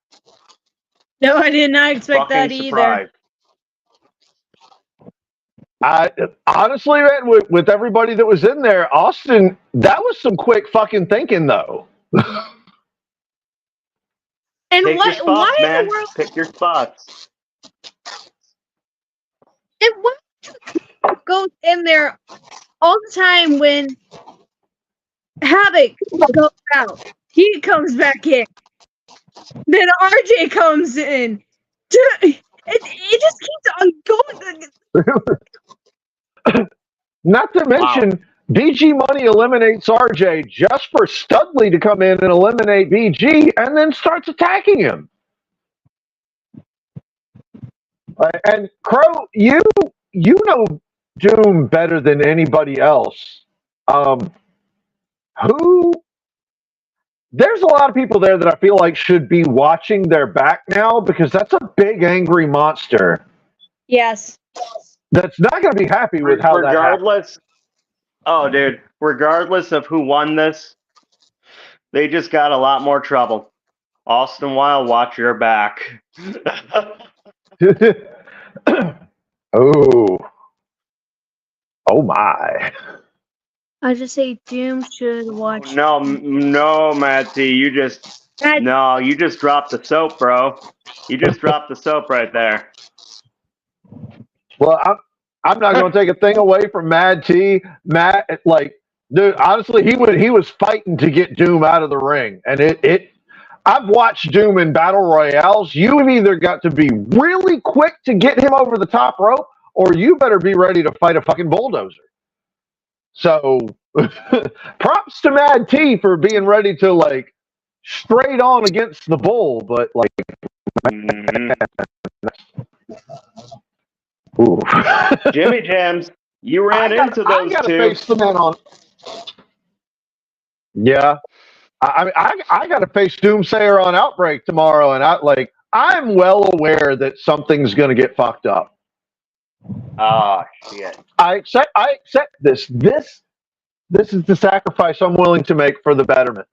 No, I did not expect that either. Surprised. Honestly, man, with everybody that was in there, Austin, that was some quick fucking thinking, though. And Pick your spots, why in man. the world? Pick your spots. And why goes in there all the time when Havoc goes out? He comes back in. Then RJ comes in. It just keeps on going. Not to mention, BG Money eliminates RJ just for Studley to come in and eliminate BG, and then starts attacking him. And Crow, you know Doom better than anybody else. There's a lot of people there that I feel like should be watching their back now, because that's a big angry monster. Yes. That's not going to be happy with how that happens. Oh, dude, regardless of who won this, they just got a lot more trouble. Austin Wyld, watch your back. Oh my. I just say Doom should watch. No, Matty, you just dropped the soap, bro. You just dropped the soap right there. Well, I'm not going to take a thing away from Mad T. Dude, honestly, he was fighting to get Doom out of the ring, and I've watched Doom in battle royales. You've either got to be really quick to get him over the top rope, or you better be ready to fight a fucking bulldozer. So, props to Mad T for being ready to straight on against the bull, but ooh. Jimmy Jamzz, you ran into those two. Face the man on. Yeah, I got to face Doomsayer on Outbreak tomorrow, and I'm well aware that something's going to get fucked up. Oh shit! I accept this. This is the sacrifice I'm willing to make for the betterment.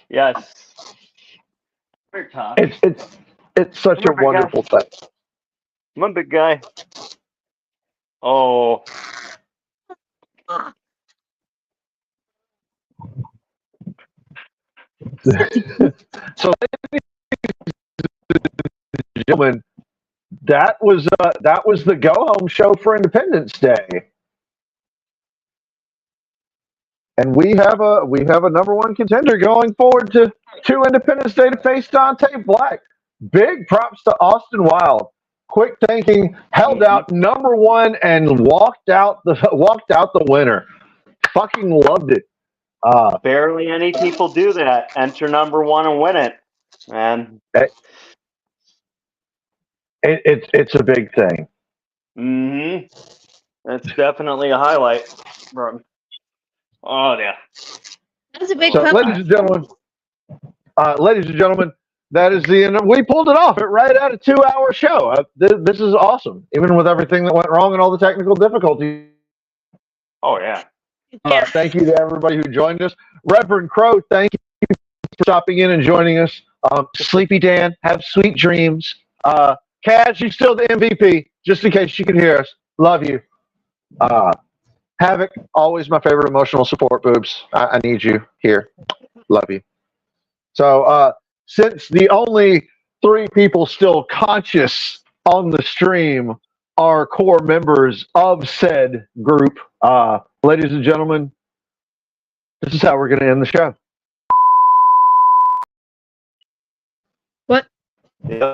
Yes. It's such a wonderful thing. Come on, big guy. Oh. So, ladies and gentlemen, that was the go home show for Independence Day, and we have a number one contender going forward to Independence Day to face Dante Black. Big props to Austin Wyld. Quick thinking, held out number one and walked out the winner. Fucking loved it. Barely any people do that. Enter number one and win it, man. It's a big thing. Mm-hmm. That's definitely a highlight. Oh yeah. That's a big. So, ladies and gentlemen, that is the end. We pulled it off right at a 2-hour show. This is awesome, even with everything that went wrong and all the technical difficulties. Oh yeah. Thank you to everybody who joined us. Reverend Crow, thank you for stopping in and joining us. Sleepy Dan, have sweet dreams. Kaz, you're still the MVP, just in case you can hear us. Love you. Havoc, always my favorite emotional support, boobs. I need you here. Love you. So, since the only 3 people still conscious on the stream are core members of said group, ladies and gentlemen, this is how we're going to end the show. What? Yep.